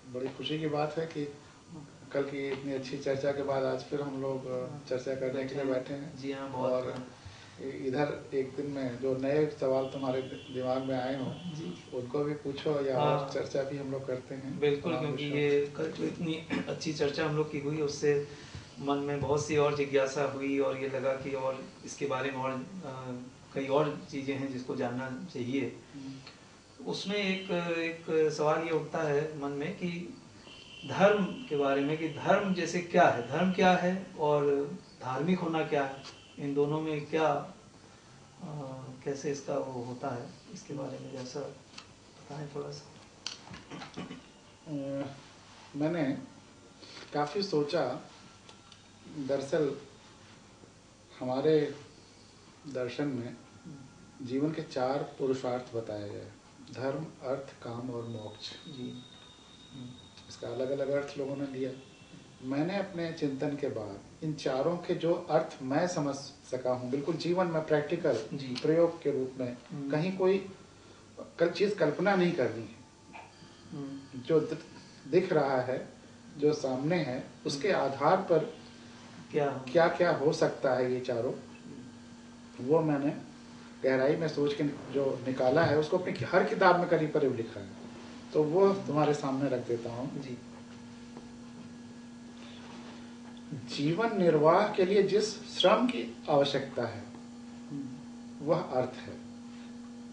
बड़ी खुशी की बात है कि कल की इतनी अच्छी चर्चा के बाद आज फिर हम लोग चर्चा करने के लिए बैठे हैं। जी हाँ, और इधर एक दिन में जो नए सवाल तुम्हारे दिमाग में आए हों उनको भी पूछो या और चर्चा भी हम लोग करते हैं। बिल्कुल, क्योंकि ये कल जो इतनी अच्छी चर्चा हम लोग की हुई उससे मन में बहुत सी और जिज्ञासा हुई और ये लगा कि और इसके बारे में और कई और चीज़ें हैं जिसको जानना चाहिए। उसमें एक सवाल ये उठता है मन में कि धर्म के बारे में, कि धर्म जैसे क्या है, धर्म क्या है और धार्मिक होना क्या है, इन दोनों में क्या कैसे इसका वो होता है, इसके बारे में जैसा बताएं थोड़ा सा। मैंने काफ़ी सोचा। दरअसल हमारे दर्शन में जीवन के 4 पुरुषार्थ बताए गए: धर्म, अर्थ, काम और मोक्ष। जी। इसका अलग अलग अर्थ लोगों ने दिया। मैंने अपने चिंतन के बाद इन चारों के जो अर्थ मैं समझ सका हूँ, बिल्कुल जीवन में प्रैक्टिकल प्रयोग के रूप में, कहीं कोई चीज़ कल्पना नहीं करनी है। जो दिख रहा है, जो सामने है, उसके आधार पर क्या क्या हो सकता है, ये चारों, वो मैंने गहराई में सोच के जो निकाला है उसको अपनी हर किताब में करीब करीब लिखा है। तो वो तुम्हारे सामने रख देता हूँ। जी। जीवन निर्वाह के लिए जिस श्रम की आवश्यकता है वह अर्थ है।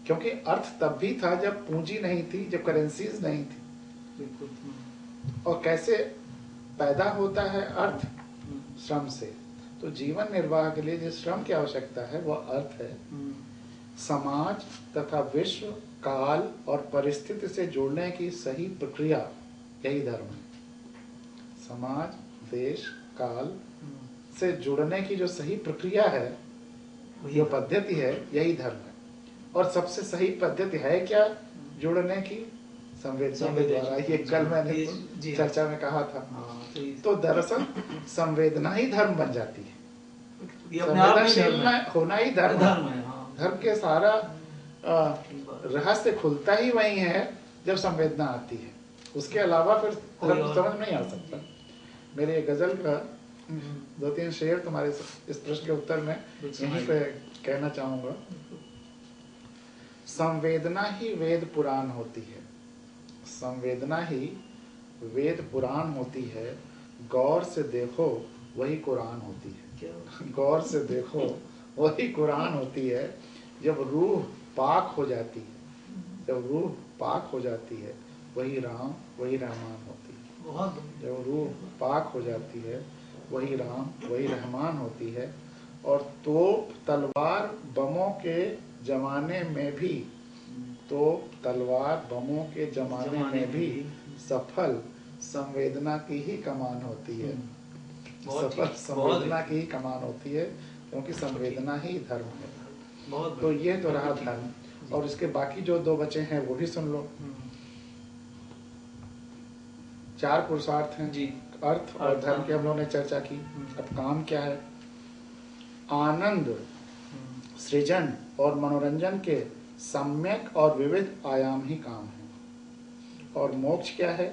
क्योंकि अर्थ तब भी था जब पूंजी नहीं थी, जब करेंसीज नहीं थी। और कैसे पैदा होता है अर्थ? श्रम से। तो जीवन निर्वाह के लिए जिस श्रम की आवश्यकता है वह अर्थ है। समाज तथा विश्व, काल और परिस्थिति से जुड़ने की सही प्रक्रिया, यही धर्म है। समाज, देश, काल से जुड़ने की जो सही प्रक्रिया है, जो पद्धति है, यही धर्म है। और सबसे सही पद्धति है क्या जुड़ने की? संवेदना के द्वारा। ये कल मैंने चर्चा में कहा था। तो दरअसल संवेदना ही धर्म बन जाती है। संवेदनशील होना ही धर्म है। धर्म के सारा रहस्य खुलता ही वही है जब संवेदना आती है। उसके अलावा फिर धर्म समझ नहीं आ सकता। मेरे गजल का 2-3 शेर तुम्हारे इस प्रश्न के उत्तर में यहीं पे कहना चाहूंगा। संवेदना ही वेद पुराण होती है। संवेदना ही वेद पुराण होती है। गौर से देखो वही कुरान होती है। गौर से देखो वही कुरान होती है। जब रूह पाक हो जाती है, जब रूह पाक हो जाती है, वही राम, वही रहमान होती है। जब रूह पाक हो जाती है, वही राम, वही रहमान होती है। और तोप तलवार बमों के जमाने में भी, तोप तलवार बमों के जमाने में भी सफल संवेदना की ही कमान होती है। सफल संवेदना की ही कमान होती है, क्योंकि संवेदना ही धर्म है। तो ये तो रहा धर्म। और इसके बाकी जो 2 बचे हैं वो भी सुन लो। 4 पुरुषार्थ हैं जी, अर्थ और धर्म की हम लोगों ने चर्चा की। अब काम क्या है? आनंद, सृजन और मनोरंजन के सम्यक और विविध आयाम ही काम है। और मोक्ष क्या है?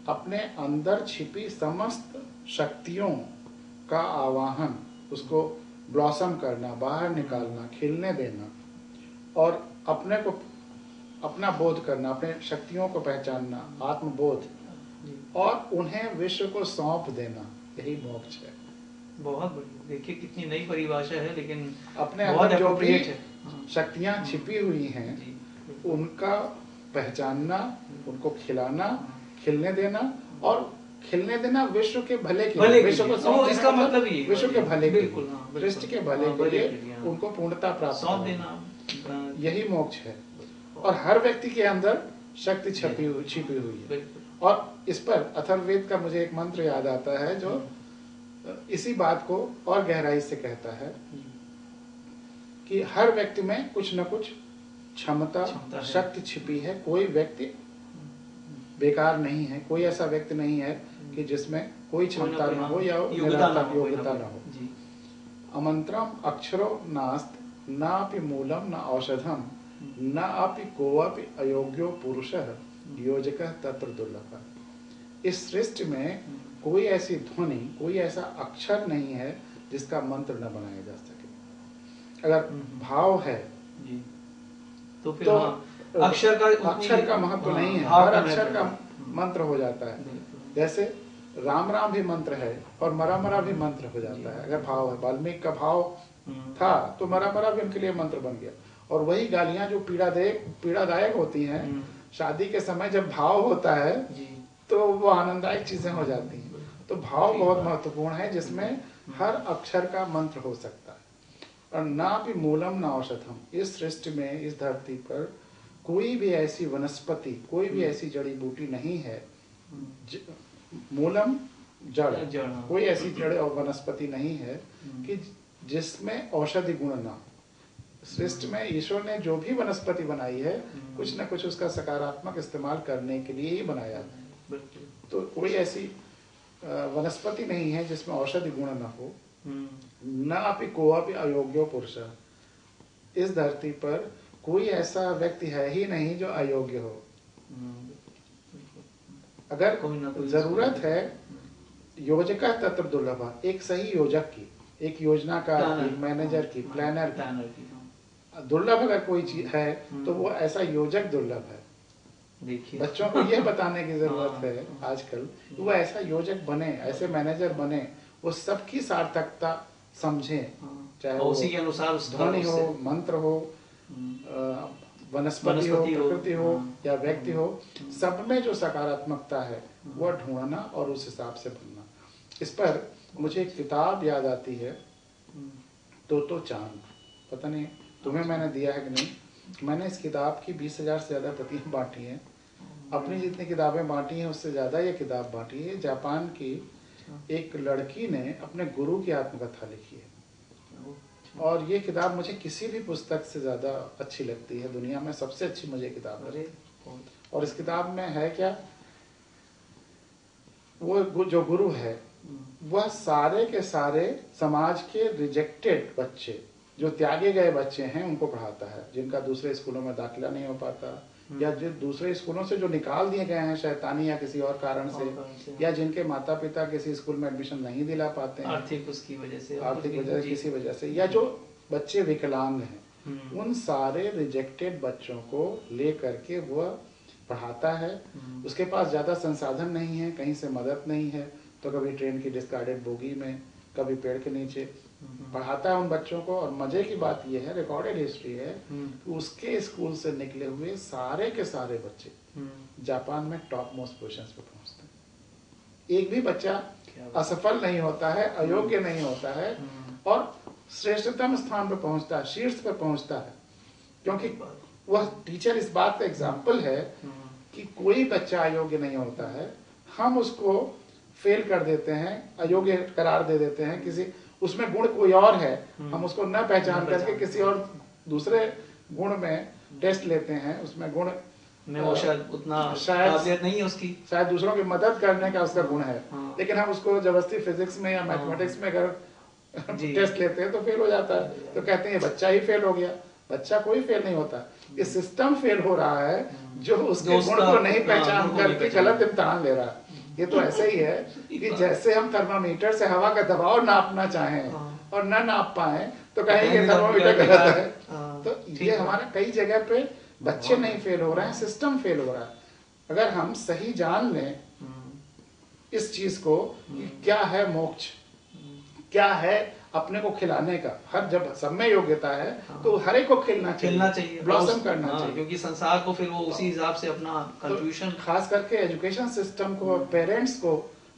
अपने अंदर छिपी समस्त शक्तियों का आवाहन, उसको ब्लॉसम करना, बाहर निकालना, खिलने देना, और अपने को, अपना बोध करना, अपने शक्तियों को पहचानना, आत्मबोध, और उन्हें विश्व को सौंप देना, यही मोक्ष है। बहुत बढ़िया। देखिए कितनी नई परिभाषा है, लेकिन अपने अंदर जो भी शक्तियां छिपी हुई हैं उनका पहचानना, उनको खिलाना, खिलने देना, और खिलने देना विश्व के भले के लिए। विश्व को सौंप इसका मतलब ये विश्व के भले के लिए, सृष्टि के भले के लिए उनको पूर्णता प्राप्त सौंप देना, यही मोक्ष है। और हर व्यक्ति के अंदर शक्ति छिपी हुई है। और इस पर अथर्ववेद का मुझे एक मंत्र याद आता है जो इसी बात को और गहराई से कहता है कि हर व्यक्ति में कुछ न कुछ क्षमता, शक्ति छिपी है। कोई व्यक्ति बेकार नहीं है। कोई ऐसा व्यक्ति नहीं है कि जिसमें कोई क्षमता न हो या निरर्थक योग्यता न हो। अमंत्रम अक्षरो नास्त नापि मूलम न औषधम न अपि कोऽपि अयोग्यो पुरुषः योजकः तत्र दुर्लभः। इस सृष्टि में कोई ऐसी ध्वनि, कोई ऐसा अक्षर नहीं है जिसका मंत्र न बनाया जा सके। अगर भाव है जी, तो फिर तो अक्षर का महत्व नहीं है, भाव हर का अक्षर महत्व का है। मंत्र हो जाता है। जैसे राम राम भी मंत्र है और मरा मरा भी मंत्र हो जाता है अगर भाव है। वाल्मीकि का भाव था तो मरा मरा भी उनके लिए मंत्र बन गया। और वही गालियां जो पीड़ादायक होती हैं, शादी के समय जब भाव होता है तो वो आनंददायक चीजें हो जाती हैं। तो भाव बहुत महत्वपूर्ण है जिसमें हर अक्षर का मंत्र हो सकता है। और ना भी मूलम ना औषधम, इस सृष्टि में, इस धरती पर कोई भी ऐसी वनस्पति, कोई भी ऐसी जड़ी बूटी नहीं है, मूलम जड़, कोई ऐसी जड़ और वनस्पति नहीं है कि जिसमें औषधि गुण ना। सृष्टि में ईश्वर ने जो भी वनस्पति बनाई है कुछ न कुछ उसका सकारात्मक इस्तेमाल करने के लिए ही बनाया है। तो कोई ऐसी वनस्पति नहीं है जिसमें औषधि गुण न हो। न अपि कोऽपि अयोग्यो पुरुष, इस धरती पर कोई ऐसा व्यक्ति है ही नहीं जो अयोग्य हो। अगर जरूरत है योजका तत्र दुर्लभ, एक सही योजक की, एक योजनाकार की, मैनेजर की, प्लानर की दुर्लभ अगर कोई चीज है तो वो ऐसा योजक दुर्लभ है। बच्चों को यह बताने की जरूरत है आजकल, वो ऐसा योजक बने, ऐसे मैनेजर बने, वो सबकी सार्थकता समझे, चाहे वो उसी के अनुसार ध्वनि हो, मंत्र हो, वनस्पति हो, प्रकृति हो या व्यक्ति हो, सब में जो सकारात्मकता है वह ढूंढना और उस हिसाब से बनना। इस पर मुझे एक किताब याद आती है, तो चांद, पता नहीं तुम्हें मैंने दिया है कि नहीं। मैंने इस किताब की 20,000 से ज्यादा प्रतियां बांटी हैं। अपनी जितनी किताबें बांटी हैं उससे ज्यादा ये किताब बांटी है। जापान की एक लड़की ने अपने गुरु की आत्मकथा लिखी है और ये किताब मुझे किसी भी पुस्तक से ज्यादा अच्छी लगती है। दुनिया में सबसे अच्छी मुझे किताब लगती है। और इस किताब में है क्या, वो जो गुरु है वह सारे के सारे समाज के रिजेक्टेड बच्चे, जो त्यागे गए बच्चे हैं, उनको पढ़ाता है, जिनका दूसरे स्कूलों में दाखिला नहीं हो पाता या जो दूसरे स्कूलों से जो निकाल दिए गए हैं शैतानी या किसी और कारण से, या जिनके माता पिता किसी स्कूल में एडमिशन नहीं दिला पाते हैं, आर्थिक उसकी वजह से, आर्थिक वजह से, किसी वजह से, या जो बच्चे विकलांग हैं, उन सारे रिजेक्टेड बच्चों को ले करके वह पढ़ाता है। उसके पास ज्यादा संसाधन नहीं है, कहीं से मदद नहीं है, तो कभी ट्रेन की डिस्कार्डेड बोगी में, कभी पेड़ के नीचे पढ़ाता है उन बच्चों को। और मजे की बात यह है, रिकॉर्डेड हिस्ट्री है, कि उसके स्कूल से निकले हुए सारे के सारे बच्चे जापान में टॉप मोस्ट पोजीशंस पे पहुंचते हैं। एक भी बच्चा असफल नहीं होता है, अयोग्य नहीं होता है और श्रेष्ठतम स्थान पे पहुंचता है, शीर्ष पे पहुंचता है, क्योंकि वह टीचर इस बात का एग्जाम्पल है कि कोई बच्चा अयोग्य नहीं होता है। हम उसको फेल कर देते हैं, अयोग्य करार दे देते हैं, किसी उसमें गुण कोई और है, हम उसको न पहचान करके किसी और दूसरे गुण में टेस्ट लेते हैं, उसमें गुण में वो शायद उतना काबिलियत नहीं है उसकी, शायद दूसरों की मदद करने का उसका गुण है, लेकिन हम उसको जबरदस्ती फिजिक्स में या मैथमेटिक्स में अगर टेस्ट लेते हैं तो फेल हो जाता है, तो कहते हैं बच्चा ही फेल हो गया। बच्चा कोई फेल नहीं होता, ये सिस्टम फेल हो रहा है जो उसके गुण को नहीं पहचान करके गलत इम्तिहान ले रहा है। ये तो ऐसे ही है कि जैसे हम थर्मामीटर से हवा का दबाव नापना चाहें और न नाप पाए तो कहेंगे थर्मामीटर गलत है। तो ये हमारा कई जगह पे बच्चे नहीं फेल हो रहे हैं, सिस्टम फेल हो रहा है। अगर हम सही जान लें इस चीज को कि क्या है मोक्ष, क्या है अपने को खिलाने का, हर जब सब में योग्यता है तो हर एक को खिलना चाहिए, ब्लॉसम करना चाहिए, क्योंकि संसार को फिर वो उसी हिसाब से अपना कंट्रीब्यूशन, तो खास करके एजुकेशन सिस्टम को, पेरेंट्स को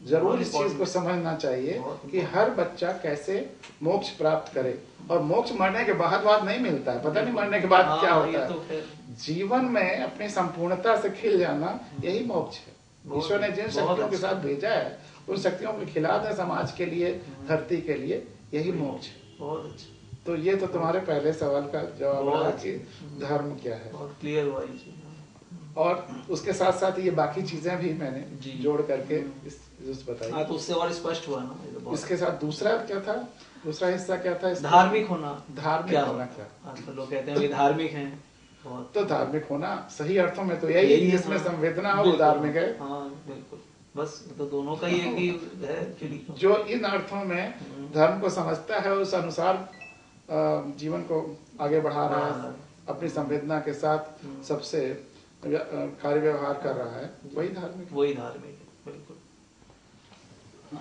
जरूर इस चीज को समझना चाहिए कि हर बच्चा कैसे मोक्ष प्राप्त करे। और मोक्ष मरने के बाद नहीं मिलता है, पता नहीं मरने के बाद क्या होता है। जीवन में अपनी संपूर्णता से खिल जाना, यही मोक्ष है। ईश्वर ने जिन शक्तियों के साथ भेजा है उन शक्तियों को खिला दे समाज के लिए, धरती के लिए, यही मोक्ष है। बहुत अच्छा। तो ये तो तुम्हारे पहले सवाल का जवाब रहा कि धर्म क्या है, बहुत क्लियर हुआ ये। और उसके साथ साथ ये बाकी चीजें भी मैंने जोड़ करके बताई, तो उससे और स्पष्ट हुआ ना। इसके साथ दूसरा क्या था, दूसरा हिस्सा क्या था, धार्मिक होना। धार्मिक होना क्या, आजकल लोग कहते हैं कि धार्मिक हैं, बहुत। तो धार्मिक होना सही अर्थों में तो यही है, जिसमें संवेदना हो वो धार्मिक है। हाँ बिल्कुल, बस तो दोनों का ही एक ही है एक्चुअली। जो इन अर्थों में धर्म को समझता है, उस अनुसार जीवन को आगे बढ़ा रहा है, अपनी संवेदना के साथ सबसे कार्य व्यवहार कर रहा है, वही धार्मिक है। वही धार्मिक है, बिल्कुल।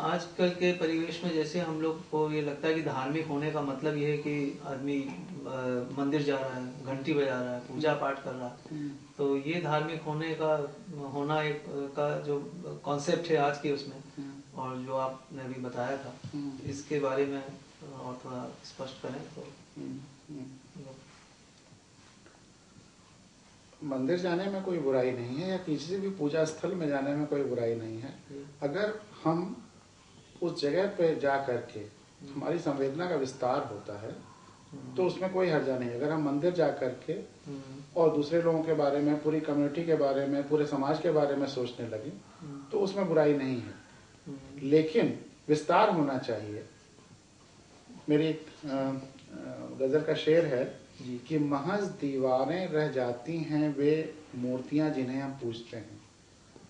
आजकल के परिवेश में जैसे हम लोग को ये लगता है कि धार्मिक होने का मतलब ये है कि आदमी मंदिर जा रहा है, घंटी बजा रहा है, पूजा पाठ कर रहा है, तो ये धार्मिक होने का होना एक का जो कॉन्सेप्ट है आज के उसमें, और जो आपने अभी बताया था, इसके बारे में और थोड़ा स्पष्ट करें तो। मंदिर जाने में कोई बुराई नहीं है, या किसी भी पूजा स्थल में जाने में कोई बुराई नहीं है, अगर हम उस जगह पे जा करके हमारी संवेदना का विस्तार होता है तो उसमें कोई हर्जा नहीं। अगर हम मंदिर जा करके और दूसरे लोगों के बारे में, पूरी कम्युनिटी के बारे में, पूरे समाज के बारे में सोचने लगे तो उसमें बुराई नहीं है, लेकिन विस्तार होना चाहिए। मेरी एक गजल का शेर है कि महज दीवारें रह जाती हैं वे मूर्तियां जिन्हें हम पूजते हैं,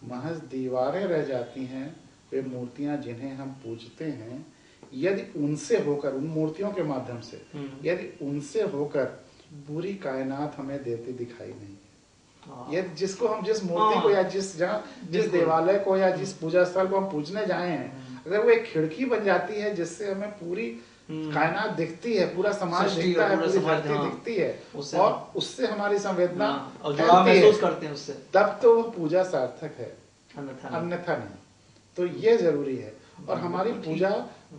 महज दीवारें रह जाती हैं वे मूर्तियां जिन्हें हम पूजते हैं, यदि उनसे होकर, उन मूर्तियों के माध्यम से यदि उनसे होकर पूरी कायनात हमें देती दिखाई नहीं। यदि जिसको हम, जिस मूर्ति को या जिस देवालय को या जिस पूजा स्थल को हम पूजने जाए हैं, अगर वो एक खिड़की बन जाती है जिससे हमें पूरी कायनात दिखती है, पूरा समाज दिखता है, पूरी धरती दिखती है, और उससे हमारी संवेदना महसूस करते हैं उससे, तब तो वो पूजा सार्थक है, अन्यथा नहीं। तो ये जरूरी है। और हमारी पूजा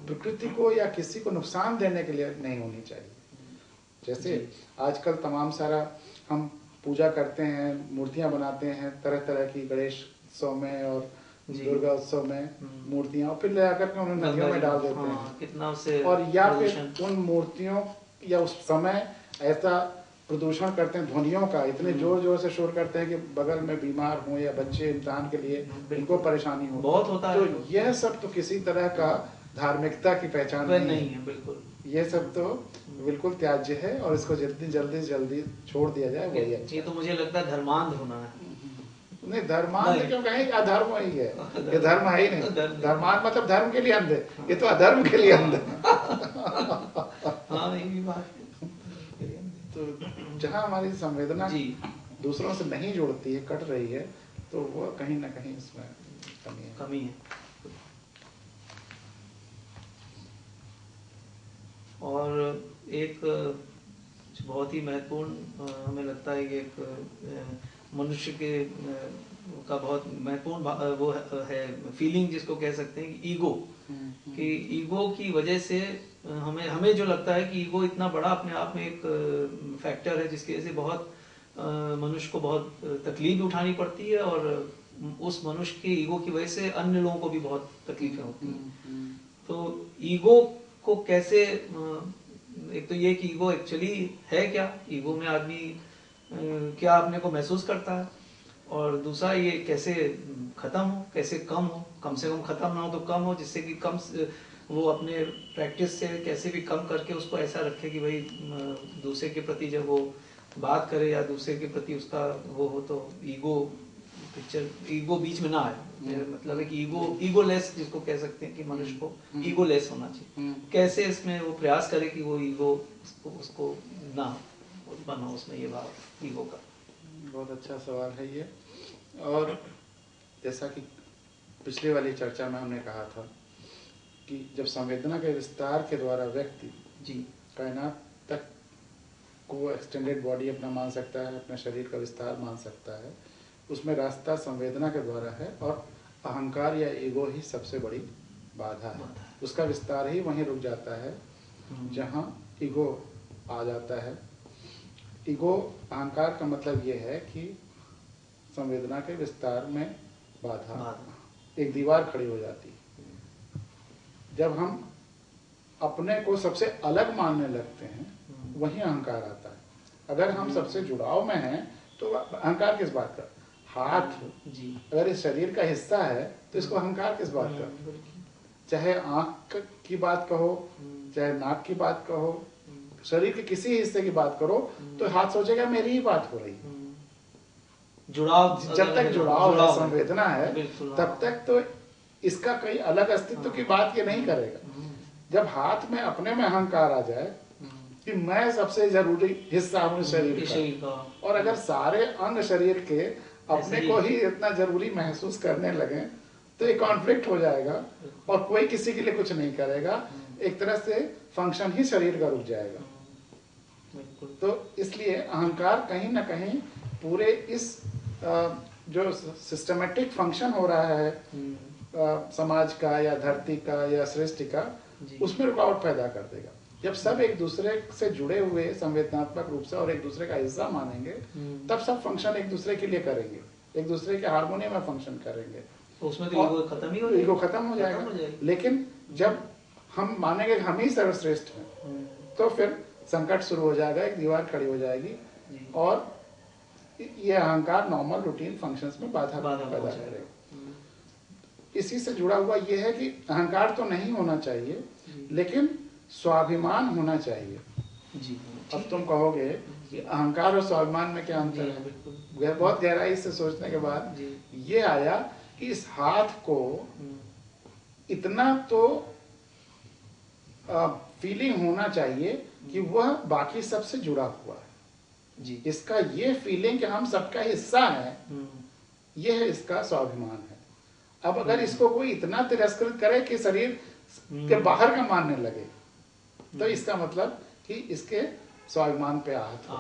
प्रकृति को या किसी को नुकसान देने के लिए नहीं होनी चाहिए। जैसे आजकल तमाम सारा हम पूजा करते हैं, मूर्तियां बनाते हैं तरह तरह की, गणेश उत्सव में और दुर्गा उत्सव में मूर्तियां, और फिर ले आकर के उन्हें नदियों में डाल देते हैं, कितना उससे, और या फिर उन मूर्तियों या उस समय ऐसा प्रदूषण करते हैं ध्वनियों का, इतने जोर जोर से शोर करते हैं कि बगल में बीमार हो या बच्चे इम्तिहान के लिए इनको परेशानी हो, बहुत होता है। तो यह सब तो किसी तरह का धार्मिकता की पहचान नहीं है, बिल्कुल। ये सब तो बिल्कुल त्याज्य है, और इसको जितनी जल्दी छोड़ दिया जाए वही अच्छा। ये तो मुझे लगता है धर्मांध होना है। नहीं, धर्मांध क्यों कहें, अधर्म ही है, ये धर्म है ही नहीं। धर्मांध मतलब धर्म के लिए अंध, ये तो अधर्म के लिए अंध। हाँ, ये भी बात है। तो जहाँ हमारी संवेदना दूसरों से नहीं जुड़ती है, कट रही है, तो वो कहीं ना कहीं इसमें कमी है। और एक बहुत ही महत्वपूर्ण हमें लगता है कि एक मनुष्य के का बहुत महत्वपूर्ण वो है फीलिंग, जिसको कह सकते हैं कि ईगो, कि ईगो की वजह से हमें जो लगता है कि ईगो इतना बड़ा अपने आप में एक फैक्टर है जिसकी वजह से बहुत मनुष्य को बहुत तकलीफ उठानी पड़ती है, और उस मनुष्य के ईगो की वजह से अन्य लोगों को भी बहुत तकलीफें होती हैं। तो ईगो को कैसे, एक तो ये कि ईगो एक्चुअली है क्या, ईगो में आदमी क्या अपने को महसूस करता है, और दूसरा ये कैसे खत्म हो, कैसे कम से कम खत्म ना हो तो कम हो, जिससे कि कम वो अपने प्रैक्टिस से कैसे भी कम करके उसको ऐसा रखे कि भाई दूसरे के प्रति जब वो बात करे या दूसरे के प्रति उसका वो हो तो ईगो बीच में ना आए। मतलब है कि ईगो लेस जिसको कह सकते हैं कि मनुष्य को ईगो लेस होना चाहिए। कैसे इसमें वो प्रयास करे कि वो ईगो उसको ना बनो उसमें ये भाव ईगो का। बहुत अच्छा सवाल है ये। और जैसा कि पिछली वाली चर्चा में हमने कहा था कि जब संवेदना के विस्तार के द्वारा व्यक्ति कायनात तक को एक्सटेंडेड बॉडी अपना मान सकता है, अपने शरीर का विस्तार मान सकता है, उसमें रास्ता संवेदना के द्वारा है, और अहंकार या ईगो ही सबसे बड़ी बाधा है। उसका विस्तार ही वहीं रुक जाता है जहाँ ईगो आ जाता है। ईगो, अहंकार का मतलब ये है कि संवेदना के विस्तार में बाधा, एक दीवार खड़ी हो जाती है। जब हम अपने को सबसे अलग मानने लगते हैं वहीं अहंकार आता है। अगर हम सबसे जुड़ाव में हैं तो अहंकार किस बात का? हाथ अगर इस शरीर का हिस्सा है तो इसको अहंकार किस बात का? चाहे आंख की बात कहो, चाहे नाक की बात कहो, शरीर के किसी हिस्से की बात करो तो हाथ सोचेगा मेरी ही बात हो रही है। जुड़ाव, जब तक जुड़ाव है, संवेदना है, बिल्कुल, तब तक तो इसका कई अलग अस्तित्व की बात ये नहीं करेगा। जब हाथ में अपने में अहंकार आ जाए कि मैं सबसे जरूरी हिस्सा हूँ शरीर का, और अगर सारे अंग शरीर के अपने को ही इतना जरूरी महसूस करने लगे तो एक कॉन्फ्लिक्ट हो जाएगा और कोई किसी के लिए कुछ नहीं करेगा, एक तरह से फंक्शन ही शरीर का रुक जाएगा। तो इसलिए अहंकार कहीं ना कहीं पूरे इस जो सिस्टमेटिक फंक्शन हो रहा है समाज का या धरती का या सृष्टि का, उसमें रुकावट पैदा कर देगा। जब सब एक दूसरे से जुड़े हुए संवेदनात्मक रूप से और एक दूसरे का हिस्सा मानेंगे, तब सब फंक्शन एक दूसरे के लिए करेंगे, एक दूसरे के हार्मोनी में फंक्शन करेंगे। तो उसमें तो ईगो खत्म ही हो जाएगा। ईगो खत्म हो जाएगा। लेकिन जब हम मानेंगे हम ही सर्वश्रेष्ठ हैं, तो फिर संकट शुरू हो जाएगा, एक दीवार खड़ी हो जाएगी और ये अहंकार नॉर्मल रूटीन फंक्शंस में बाधा पैदा करेगा। इसी से जुड़ा हुआ ये है कि अहंकार तो नहीं होना चाहिए, लेकिन स्वाभिमान होना चाहिए। अब तुम कहोगे कि अहंकार और स्वाभिमान में क्या अंतर है? बहुत गहराई से सोचने के बाद ये आया कि इस हाथ को इतना तो फीलिंग होना चाहिए कि वह बाकी सबसे जुड़ा हुआ है जी। इसका ये फीलिंग कि हम सबका हिस्सा है, ये है इसका स्वाभिमान है। अब अगर इसको कोई इतना तिरस्कृत करे कि शरीर के बाहर का मानने लगे, तो इसका मतलब कि इसके स्वाभिमान पे आहत हो।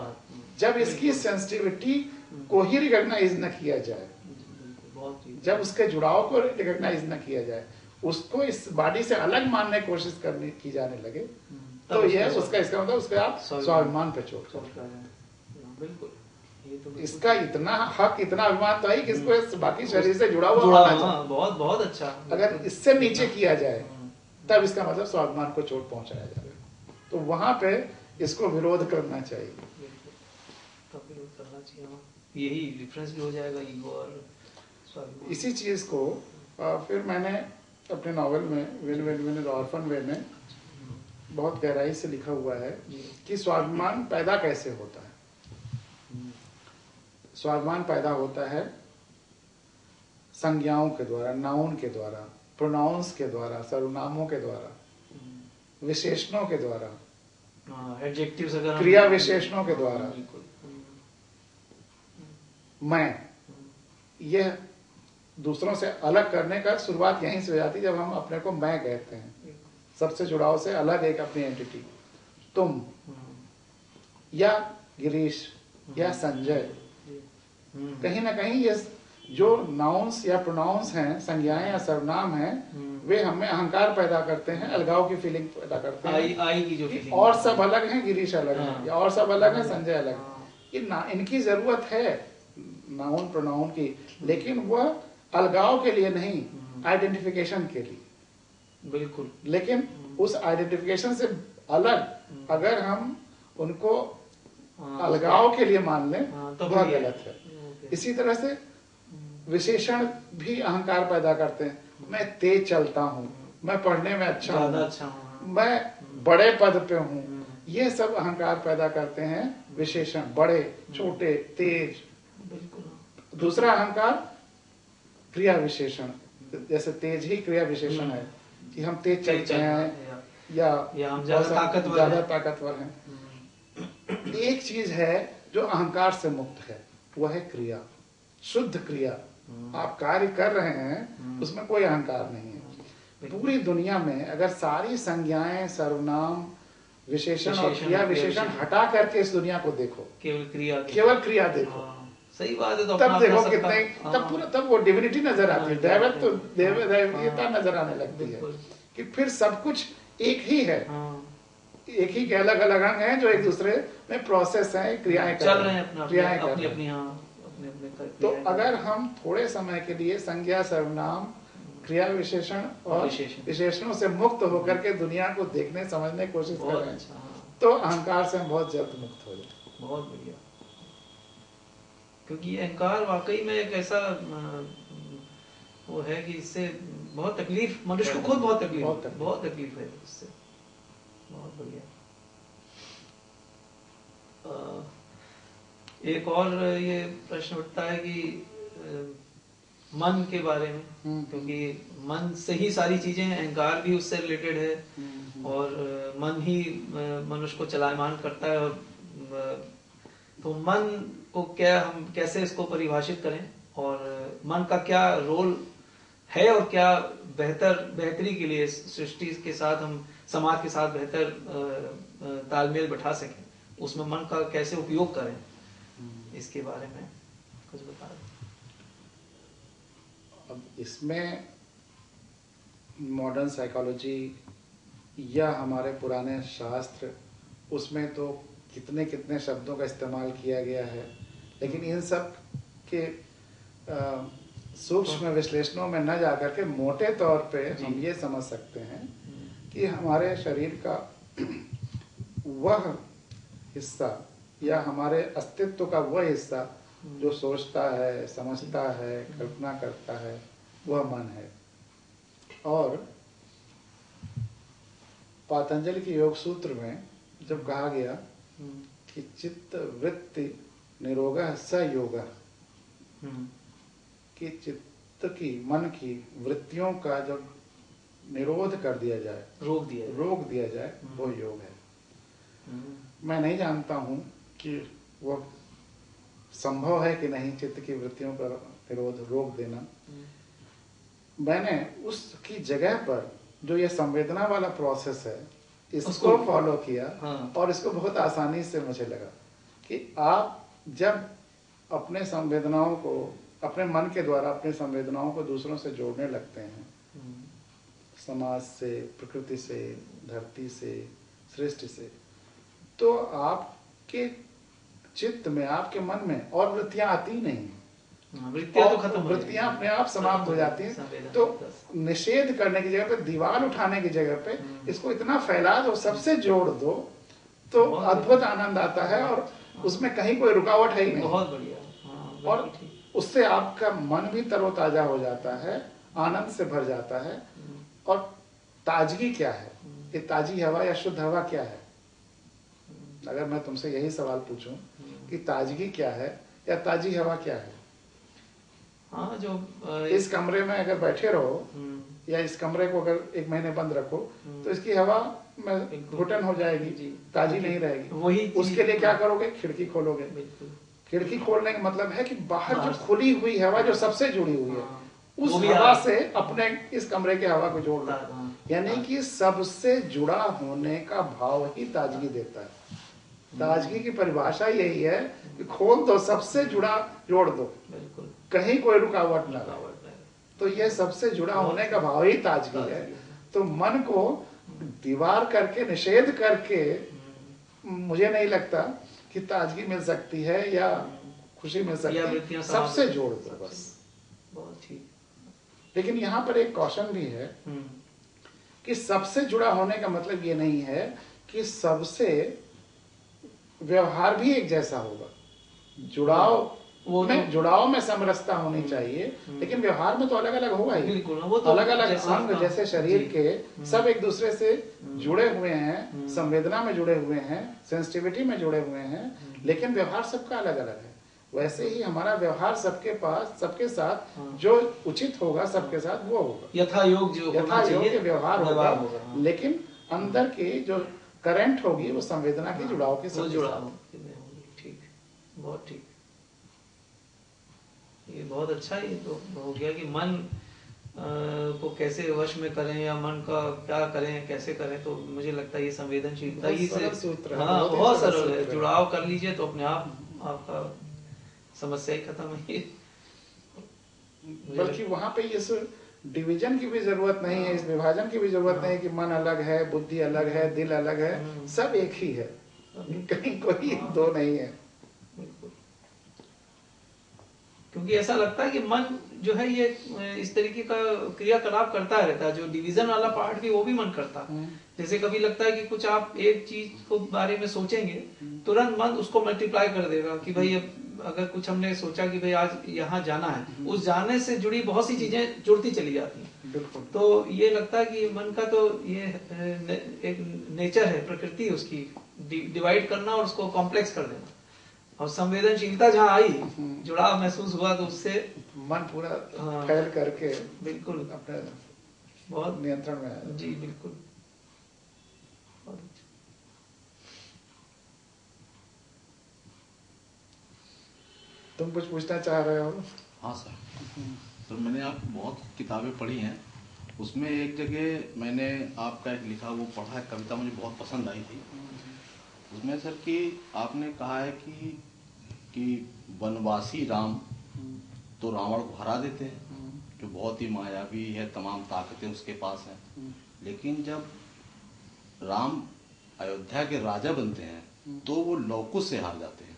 जब इसकी सेंसिटिविटी को ही रिकॉग्नाइज न किया जाए, जब उसके जुड़ाव को रिकॉग्नाइज न किया जाए, उसको इस बॉडी से अलग मानने की कोशिश करने की जाने लगे, तो यह उसका इसका मतलब उसके आप स्वाभिमान पे चोट बिल्कुल। इसका इतना हक, इतना अभिमान तो है कि इसको इस बाकी शरीर से जुड़ा हुआ माना जाए। बहुत बहुत अच्छा। अगर इससे नीचे किया जाए, तब इसका मतलब स्वाभिमान को चोट पहुंचाया जाए। तो वहां पे इसको विरोध करना चाहिए। यही डिफरेंस भी हो जाएगा ईगो और स्वाभिमान। इसी चीज को फिर मैंने अपने नॉवेल में विन विन विन ऑर्फन वे में बहुत गहराई से लिखा हुआ है कि स्वाभिमान पैदा कैसे होता है। स्वाभिमान पैदा होता है संज्ञाओं के द्वारा, नाउन के द्वारा, प्रोनाउंस के द्वारा, सर्वनामों के द्वारा, विशेषणों के द्वारा, एडजेक्टिव्स, क्रिया विशेषणों के द्वारा। मैं, यह दूसरों से अलग करने का शुरुआत यहीं से हो जाती है जब हम अपने को मैं कहते हैं, सबसे जुड़ाव से अलग एक अपनी एंटिटी। तुम या गिरीश या संजय, कहीं ना कहीं ये जो नाउंस या प्रोनाउंस हैं, संज्ञाएं या सर्वनाम हैं, वे हमें अहंकार पैदा करते हैं, अलगाव की फीलिंग पैदा करते हैं। आई की जो फीलिंग, और सब अलग हैं, गिरीश अलग है, या और सब अलग है, संजय अलग है। इनकी जरूरत है नाउन प्रोनाउन की, लेकिन वह अलगाव के लिए नहीं, आइडेंटिफिकेशन के लिए। बिल्कुल। लेकिन उस आइडेंटिफिकेशन से अलग अगर हम उनको अलगाव के लिए मान लें तो वह गलत है। इसी तरह से विशेषण भी अहंकार पैदा करते हैं। मैं तेज चलता हूँ, मैं पढ़ने में अच्छा हूँ, मैं बड़े पद पे हूँ, ये सब अहंकार पैदा करते हैं विशेषण, बड़े, छोटे, तेज। दूसरा अहंकार क्रिया विशेषण, जैसे तेज ही क्रिया विशेषण है कि हम तेज चलते हैं या हम ज्यादा ताकतवर हैं। एक चीज है जो अहंकार से मुक्त है, वह है क्रिया, शुद्ध क्रिया। आप कार्य कर रहे हैं, उसमें कोई अहंकार नहीं है। पूरी दुनिया में अगर सारी संज्ञाएं, सर्वनाम, विशेषण और क्रिया विशेषण हटा करके इस दुनिया को देखो, केवल क्रिया देखो, सही बात है। तो तब देखो कितने, तब वो डिविनिटी नजर आती है, दैवत्व, दैवीयता नजर आने लगती है कि फिर सब कुछ एक ही है, एक ही के अलग अलग अंग हैं जो एक दूसरे में प्रोसेस हैं, क्रियाएं चल रहे हैं, क्रियाएं कर रहे हैं। तो अगर हम थोड़े समय के लिए संज्ञा, सर्वनाम, क्रिया विशेषण और विशेषणों से मुक्त होकर के दुनिया को देखने समझने की कोशिश करें, तो अहंकार से हम बहुत जल्द मुक्त हो जाए। बहुत बढ़िया। क्योंकि अहंकार वाकई में एक ऐसा वो है कि इससे बहुत तकलीफ, मनुष्य को खुद बहुत तकलीफ है इससे। बहुत बढ़िया। एक और ये प्रश्न उठता है कि मन के बारे में, क्योंकि मन से ही सारी चीजें हैं, अहंकार भी उससे रिलेटेड है और मन ही मनुष्य को चलायमान करता है। और तो मन को क्या हम कैसे इसको परिभाषित करें और मन का क्या रोल है और क्या बेहतरी के लिए सृष्टि के साथ हम समाज के साथ बेहतर तालमेल बैठा सकें, उसमें मन का कैसे उपयोग करें, इसके बारे में कुछ बता दें। अब इसमें मॉडर्न साइकोलॉजी या हमारे पुराने शास्त्र, उसमें तो कितने कितने शब्दों का इस्तेमाल किया गया है, लेकिन इन सब के सूक्ष्म विश्लेषणों में न जाकर के मोटे तौर पे हम ये समझ सकते हैं कि हमारे शरीर का वह हिस्सा या हमारे अस्तित्व का वह हिस्सा जो सोचता है, समझता है, कल्पना करता है, वह मन है। और पतंजलि के योग सूत्र में जब कहा गया कि चित्त वृत्ति निरोगः स योगः, कि चित्त की, मन की वृत्तियों का जब निरोध कर दिया जाए, रोक दिया जाए, वो योग है। मैं नहीं जानता हूं कि वो संभव है कि नहीं, चित्त की वृत्तियों का निरोध, रोक देना। मैंने उसकी जगह पर जो ये संवेदना वाला प्रोसेस है, इसको फॉलो किया। और इसको बहुत आसानी से मुझे लगा कि आप जब अपने संवेदनाओं को, अपने मन के द्वारा अपने संवेदनाओं को दूसरों से जोड़ने लगते हैं, समाज से, प्रकृति से, धरती से, सृष्टि से, तो आपके चित्त में, आपके मन में और वृत्तियां आती नहीं, वृत्तियां तो खत्म, वृत्तियां अपने आप समाप्त हो जाती हैं। तो निषेध करने की जगह पे, दीवार उठाने की जगह पे इसको इतना फैला दो, सबसे जोड़ दो, तो अद्भुत आनंद आता है और उसमें कहीं कोई रुकावट है ही नहीं। बहुत बढ़िया। और उससे आपका मन भी तरोताजा हो जाता है, आनंद से भर जाता है। और ताजगी क्या है, ये ताजी हवा या शुद्ध हवा क्या है? अगर मैं तुमसे यही सवाल पूछूं कि ताजगी क्या है या ताजी हवा क्या है? हाँ, जो इस कमरे में अगर बैठे रहो या इस कमरे को अगर 1 महीने बंद रखो तो इसकी हवा में घुटन हो जाएगी, ताजी नहीं रहेगी। वही उसके लिए क्या करोगे? खिड़की खोलोगे। खिड़की खोलने का मतलब है कि बाहर जो खुली हुई हवा जो सबसे जुड़ी हुई है, उस हवा से अपने इस कमरे की हवा को जोड़ लो। यानी कि सबसे जुड़ा होने का भाव ही ताजगी देता है। ताजगी की परिभाषा यही है कि खोल दो, सबसे जुड़ा जोड़ दो, कहीं कोई रुकावट ना हो। तो ये सबसे जुड़ा होने का भाव ही ताजगी है। तो मन को दीवार करके, निषेध करके, मुझे नहीं लगता कि ताजगी मिल सकती है या खुशी मिल सकती है। सबसे जोड़ दो बस। बहुत ठीक। लेकिन यहाँ पर एक कौशन भी है कि सबसे जुड़ा होने का मतलब ये नहीं है कि सबसे व्यवहार भी एक जैसा होगा। जुड़ाव में समरसता होनी चाहिए, लेकिन व्यवहार में तो अलग अलग होगा ही। अलग अलग अंग जैसे शरीर के सब एक दूसरे से जुड़े हुए हैं, संवेदना में जुड़े हुए हैं, सेंसिटिविटी में जुड़े हुए हैं, लेकिन व्यवहार सबका अलग अलग है। वैसे ही हमारा व्यवहार सबके पास, सबके साथ जो उचित होगा, सबके साथ वो होगा, यथायोग्य व्यवहार होगा। लेकिन अंदर की जो करंट होगी वो संवेदना के जुड़ाव के साथ ठीक। बहुत ठीक। ये बहुत अच्छा ही तो हो गया कि मन को कैसे वश में करें या मन का क्या करें, कैसे करें। तो मुझे लगता है ये संवेदनशीलता ही से, हाँ, बहुत सरल है। जुड़ाव कर लीजिए तो अपने आप आपका समस्या ही खत्म है। बल्कि वहां पे इस डिवीजन की भी जरूरत नहीं है, इस विभाजन की भी जरूरत नहीं है कि मन अलग है, बुद्धि अलग है, दिल अलग है, सब एक ही है, कहीं कोई दो नहीं है। क्योंकि ऐसा लगता है कि मन जो है ये इस तरीके का क्रियाकलाप करता रहता है। जो डिवीजन वाला पार्ट भी वो भी मन करता है। जैसे कभी लगता है कि कुछ आप एक चीज को बारे में सोचेंगे, तुरंत मन उसको मल्टीप्लाई कर देगा कि भाई अगर कुछ हमने सोचा कि भाई आज यहाँ जाना है, उस जाने से जुड़ी बहुत सी चीजें जुड़ती चली जाती हैं। तो ये लगता है कि मन का तो ये एक नेचर है, प्रकृति उसकी डिवाइड करना और उसको कॉम्प्लेक्स कर देना। और संवेदनशीलता जहाँ आई, जुड़ाव महसूस हुआ, तो उससे मन पूरा हाँ, फैल करके बिल्कुल अपने बहुत नियंत्रण में आया। जी बिल्कुल, बहुत अच्छा। तुम कुछ पूछना चाह रहे हो? हाँ सर। तो मैंने आप बहुत किताबें पढ़ी हैं, उसमें एक जगह मैंने आपका एक लिखा वो पढ़ा है, कविता मुझे बहुत पसंद आई थी। उसमें सर कि आपने कहा है कि वनवासी राम तो रावण को हरा देते हैं, जो बहुत ही मायावी है, तमाम ताकतें उसके पास हैं, लेकिन जब राम अयोध्या के राजा बनते हैं तो वो लौकुश से हार जाते हैं।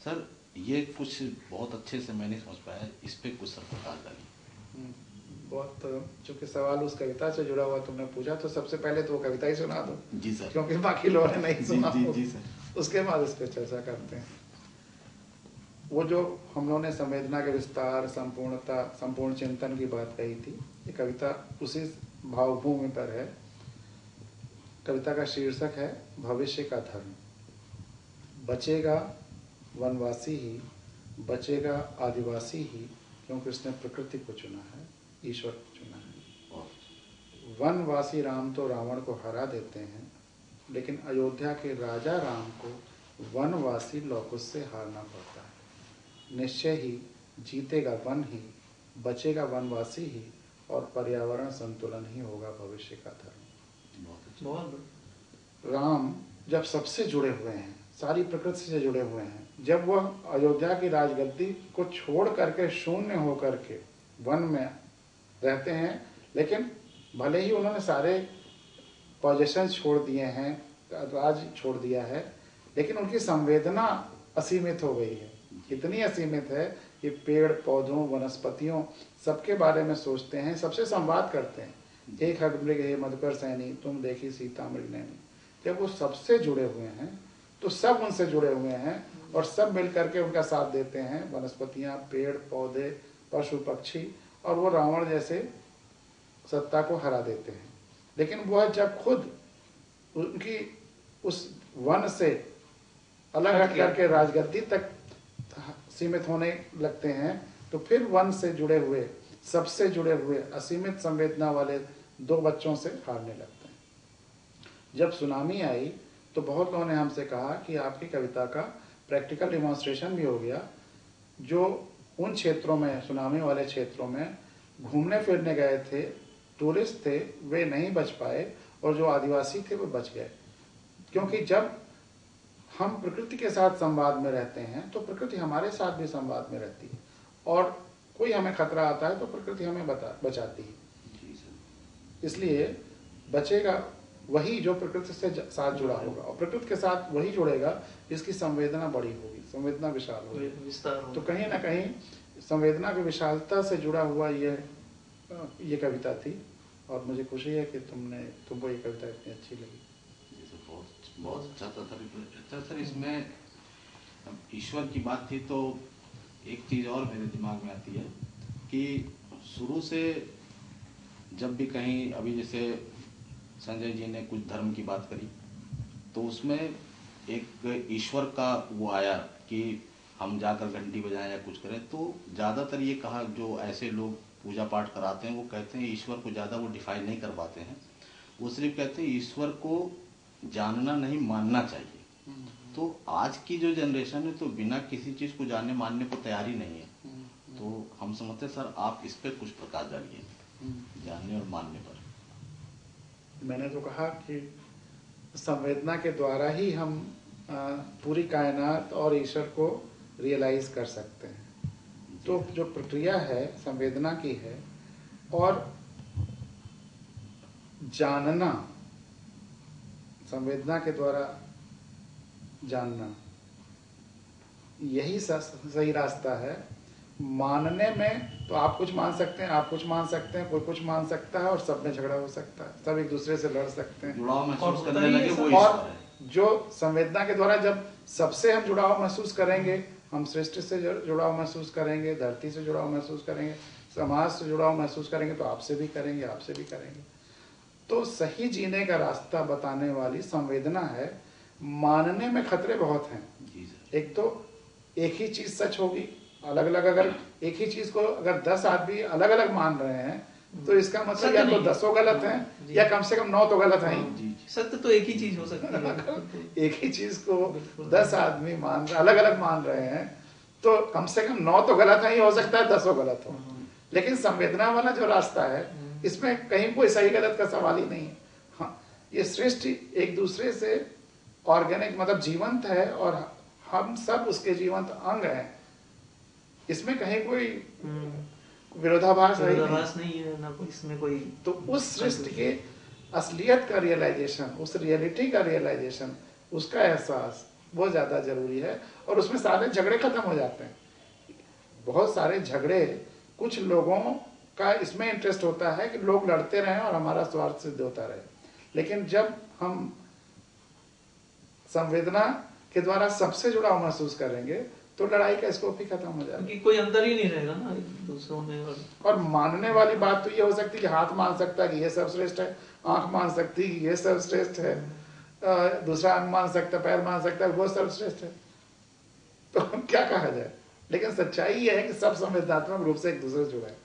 सर ये कुछ बहुत अच्छे से मैंने समझ पाया, इस पे कुछ सर प्रकाश डालिए। बहुत, चूंकि सवाल उस कविता से जुड़ा हुआ तुमने पूछा, तो सबसे पहले तो वो कविता ही सुना दो। जी सर। क्योंकि बाकी लोगों ने नहीं सुना। जी, जी, जी सर। उसके बाद इस पे चर्चा करते हैं। वो जो हम लोगों ने संवेदना के विस्तार, संपूर्णता, संपूर्ण चिंतन की बात कही थी, ये कविता उसी भावभूमि पर है। कविता का शीर्षक है भविष्य का धर्म। बचेगा वनवासी ही, बचेगा आदिवासी ही, क्योंकि उसने प्रकृति को चुना है, ईश्वर को चुना है। वनवासी राम तो रावण को हरा देते हैं, लेकिन अयोध्या के राजा राम को वनवासी लौकुश से हारना पड़ता है। निश्चय ही जीतेगा वन ही, बचेगा वनवासी ही, और पर्यावरण संतुलन ही होगा भविष्य का धर्म। राम जब सबसे जुड़े हुए हैं, सारी प्रकृति से जुड़े हुए हैं, जब वह अयोध्या की राजगद्दी को छोड़ करके शून्य होकर के वन में रहते हैं, लेकिन भले ही उन्होंने सारे पोजीशन छोड़ दिए हैं, राज छोड़ दिया है, लेकिन उनकी संवेदना असीमित हो गई है। इतनी असीमित है कि पेड़ पौधों, वनस्पतियों, सबके बारे में सोचते हैं, सबसे संवाद करते हैं। एक खगमृग हे मधुकर सैनी, तुम देखी सीता मृगनैनी। जब वो सबसे जुड़े हुए हैं तो सब उनसे जुड़े हुए हैं, और सब मिलकर के उनका साथ देते हैं, वनस्पतियां, पेड़ पौधे, पशु पक्षी, और वो रावण जैसे सत्ता को हरा देते हैं। लेकिन वह जब खुद उनकी उस वन से अलग हट करके राजगद्दी तक सीमित होने लगते हैं, तो फिर वन से जुड़े हुए, सबसे जुड़े हुए, असीमित संवेदना वाले दो बच्चों से हारने लगते हैं। जब सुनामी आई तो बहुत लोगों ने हमसे कहा कि आपकी कविता का प्रैक्टिकल डिमॉन्स्ट्रेशन भी हो गया। जो उन क्षेत्रों में, सुनामी वाले क्षेत्रों में घूमने फिरने गए थे, टूरिस्ट थे, वे नहीं बच पाए, और जो आदिवासी थे वो बच गए। क्योंकि जब हम प्रकृति के साथ संवाद में रहते हैं तो प्रकृति हमारे साथ भी संवाद में रहती है, और कोई हमें खतरा आता है तो प्रकृति हमें बचाती है। इसलिए बचेगा वही जो प्रकृति से साथ जुड़ा होगा, और प्रकृति के साथ वही जुड़ेगा जिसकी संवेदना बड़ी होगी, संवेदना विशाल होगी, विस्तार होगी। तो कहीं ना कहीं संवेदना की विशालता से जुड़ा हुआ ये कविता थी, और मुझे खुशी है कि तुमको ये कविता इतनी अच्छी लगी। बहुत अच्छा था सर। अच्छा सर, इसमें ईश्वर की बात थी तो एक चीज़ और मेरे दिमाग में आती है कि शुरू से जब भी कहीं, अभी जैसे संजय जी ने कुछ धर्म की बात करी, तो उसमें एक ईश्वर का वो आया कि हम जाकर घंटी बजाएं या कुछ करें, तो ज़्यादातर ये कहा, जो ऐसे लोग पूजा पाठ कराते हैं वो कहते हैं ईश्वर को ज़्यादा वो डिफाइन नहीं कर पाते हैं, वो सिर्फ कहते हैं ईश्वर को जानना नहीं, मानना चाहिए। तो आज की जो जनरेशन है तो बिना किसी चीज़ को जानने मानने को तैयार ही नहीं है। तो हम समझते सर आप इस पर कुछ प्रकाश डालिए, जानने और मानने पर। मैंने तो कहा कि संवेदना के द्वारा ही हम पूरी कायनात और ईश्वर को रियलाइज कर सकते हैं। तो जो प्रक्रिया है संवेदना की है, और जानना, संवेदना के द्वारा जानना, यही सही रास्ता है। मानने में तो आप कुछ मान सकते हैं, आप कुछ मान सकते हैं, कोई कुछ मान सकता है, और सब में झगड़ा हो सकता है, सब एक दूसरे से लड़ सकते हैं, जुड़ाव महसूस करने लगे वो और ईश्वर है। जो संवेदना के द्वारा जब सबसे हम जुड़ाव महसूस करेंगे, हम सृष्टि से जुड़ाव महसूस करेंगे, धरती से जुड़ाव महसूस करेंगे, समाज से जुड़ाव महसूस करेंगे, तो आपसे भी करेंगे, आपसे भी करेंगे। तो सही जीने का रास्ता बताने वाली संवेदना है। मानने में खतरे बहुत हैं। एक तो एक ही चीज सच होगी, अलग अलग अगर एक ही चीज को अगर 10 आदमी अलग अलग मान रहे हैं तो इसका मतलब या तो 10 गलत हैं या कम से कम 9 तो गलत हैं। सत्य तो एक ही चीज हो सकती है। एक ही चीज को 10 आदमी अलग अलग मान रहे हैं तो कम से कम 9 तो गलत है ही, हो सकता है 10 गलत हो। लेकिन संवेदना वाला जो रास्ता है इसमें कहीं कोई सही गलत का सवाल ही नहीं है। हाँ, ये सृष्टि एक दूसरे से ऑर्गेनिक मतलब जीवंत है और हम सब उसके जीवंत अंग हैं, इसमें कहीं कोई विरोधाभास नहीं है ना कोई, इसमें कोई। तो उस सृष्टि के असलियत का रियलाइजेशन, उस रियलिटी का रियलाइजेशन, उसका एहसास बहुत ज्यादा जरूरी है और उसमें सारे झगड़े खत्म हो जाते हैं। बहुत सारे झगड़े कुछ लोगों का इसमें इंटरेस्ट होता है कि लोग लड़ते रहें और हमारा स्वार्थ सिद्ध होता रहे, लेकिन जब हम संवेदना के द्वारा सबसे जुड़ाव महसूस करेंगे तो लड़ाई का स्कोप ही खत्म हो जाएगा, क्योंकि कोई अंतर ही नहीं रहेगा ना दूसरों में। और मानने वाली बात तो ये हो सकती है कि हाथ मान सकता है कि ये सर्वश्रेष्ठ है, आंख मान सकती है कि ये सर्वश्रेष्ठ है, दूसरा अंग मान सकता है, पैर मान सकता है वो सर्वश्रेष्ठ है, तो क्या कहा जाए। लेकिन सच्चाई ये है कि सब संवेदनात्मक रूप से एक दूसरे से जुड़ा है।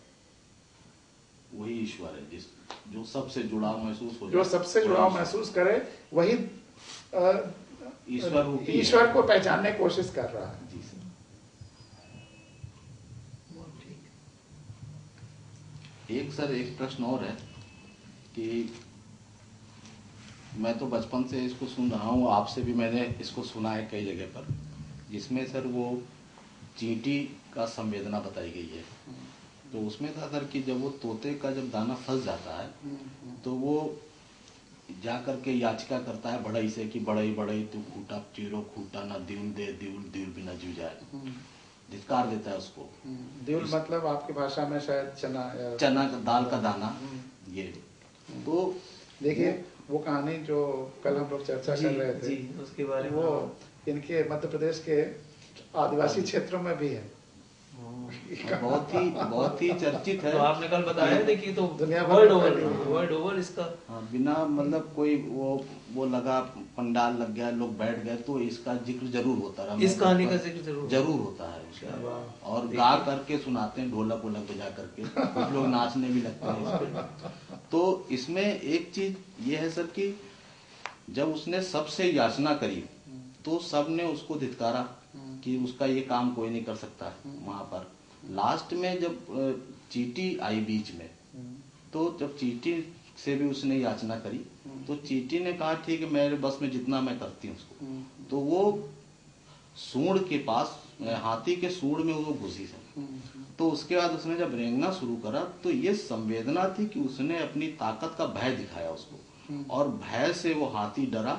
वही ईश्वर है जिस जो सबसे जुड़ाव महसूस हो, जो सबसे जुड़ाव महसूस करे वही ईश्वर को पहचानने की कोशिश कर रहा है। जी सर। एक प्रश्न और है कि मैं तो बचपन से इसको सुन रहा हूँ, आपसे भी मैंने इसको सुना है कई जगह पर, जिसमें सर वो चींटी का संवेदना बताई गई है। तो उसमें था सर कि जब वो तोते का जब दाना फंस जाता है तो वो जा करके याचिका करता है बढ़ई से कि बढ़ई बढ़ई तू खूटा चीरो खूटा ना दिल दे दिल बिना जीव जाए, धिक्कार देता है उसको। दिल मतलब आपकी भाषा में शायद चना दाल का दाना। ये तो देखिए वो कहानी जो कल हम लोग चर्चा कर रहे थे उसके बारे में, वो इनके मध्य प्रदेश के आदिवासी क्षेत्रों में भी है, बहुत ही चर्चित है। तो आपने कल बताया देखिए, तो दुनिया वर्ल्ड ओवर इसका बिना मतलब कोई वो लगा पंडाल लग गया, लोग बैठ गए तो इसका जिक्र जरूर होता रहा, इस कहानी का जिक्र जरूर होता है उसका, और गा करके सुनाते हैं ढोलक वोलक बजा करके, कुछ लोग नाचने भी लगते हैं इस पे। तो इसमें एक चीज ये है सर कि जब उसने सबसे याचना करी तो सब ने उसको धिक्कारा कि उसका ये काम कोई नहीं कर सकता। वहां पर लास्ट में जब चींटी आई बीच में, तो जब चींटी से भी उसने याचना करी तो चींटी ने कहा ठीक है मेरे बस में जितना मैं करती हूँ उसको। तो वो सूंड के पास, हाथी के सूंड में वो घुसी सर। तो उसके बाद उसने जब रेंगना शुरू करा तो ये संवेदना थी कि उसने अपनी ताकत का भय दिखाया उसको, और भय से वो हाथी डरा।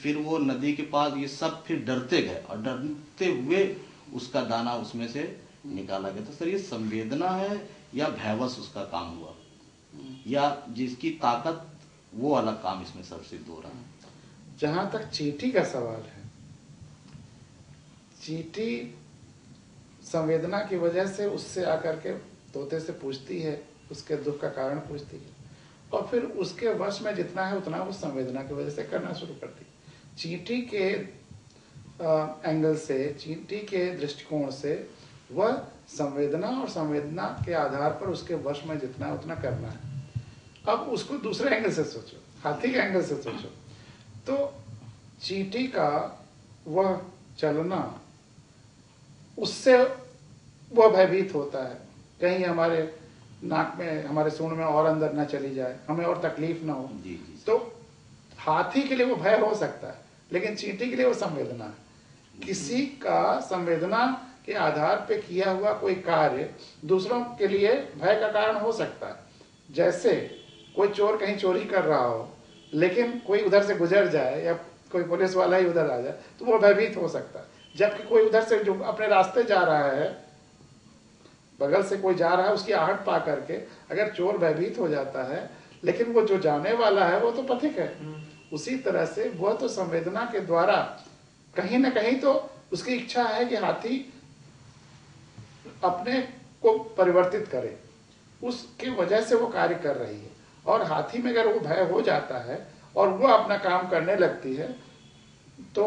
फिर वो नदी के पास, ये सब फिर डरते गए और डरते हुए उसका दाना उसमें से निकाला गया। तो सर ये संवेदना है या भयवश उसका काम हुआ, या जिसकी ताकत वो अलग काम इसमें सब सिद्ध हो रहा है। जहां तक चींटी का सवाल है, चींटी संवेदना की वजह से उससे आकर के तोते से पूछती है, उसके दुख का कारण पूछती है, और फिर उसके वश में जितना है उतना वो संवेदना की वजह से करना शुरू करती है। चींटी के एंगल से, चींटी के दृष्टिकोण से वह संवेदना और संवेदना के आधार पर उसके वश में जितना है उतना करना है। अब उसको दूसरे एंगल से सोचो, हाथी के एंगल से सोचो, तो चींटी का वह चलना, उससे वह भयभीत होता है कहीं हमारे नाक में, हमारे सूंड में और अंदर न चली जाए, हमें और तकलीफ ना हो। तो हाथी के लिए वो भय हो सकता है, लेकिन चींटी के लिए वो संवेदना है। किसी का संवेदना के आधार पे किया हुआ कोई कार्य दूसरों के लिए भय का कारण हो सकता है। जैसे कोई चोर कहीं चोरी कर रहा हो, लेकिन कोई उधर से गुजर जाए या कोई पुलिस वाला ही उधर आ जाए तो वो भयभीत हो सकता है। जबकि कोई उधर से जो अपने रास्ते जा रहा है, बगल से कोई जा रहा है, उसकी आहट पा करके अगर चोर भयभीत हो जाता है, लेकिन वो जो जाने वाला है वो तो पथिक है। उसी तरह से वह तो संवेदना के द्वारा कहीं ना कहीं तो उसकी इच्छा है कि हाथी अपने को परिवर्तित करे, उसके वजह से वो कार्य कर रही है। और हाथी में अगर वो भय हो जाता है और वो अपना काम करने लगती है तो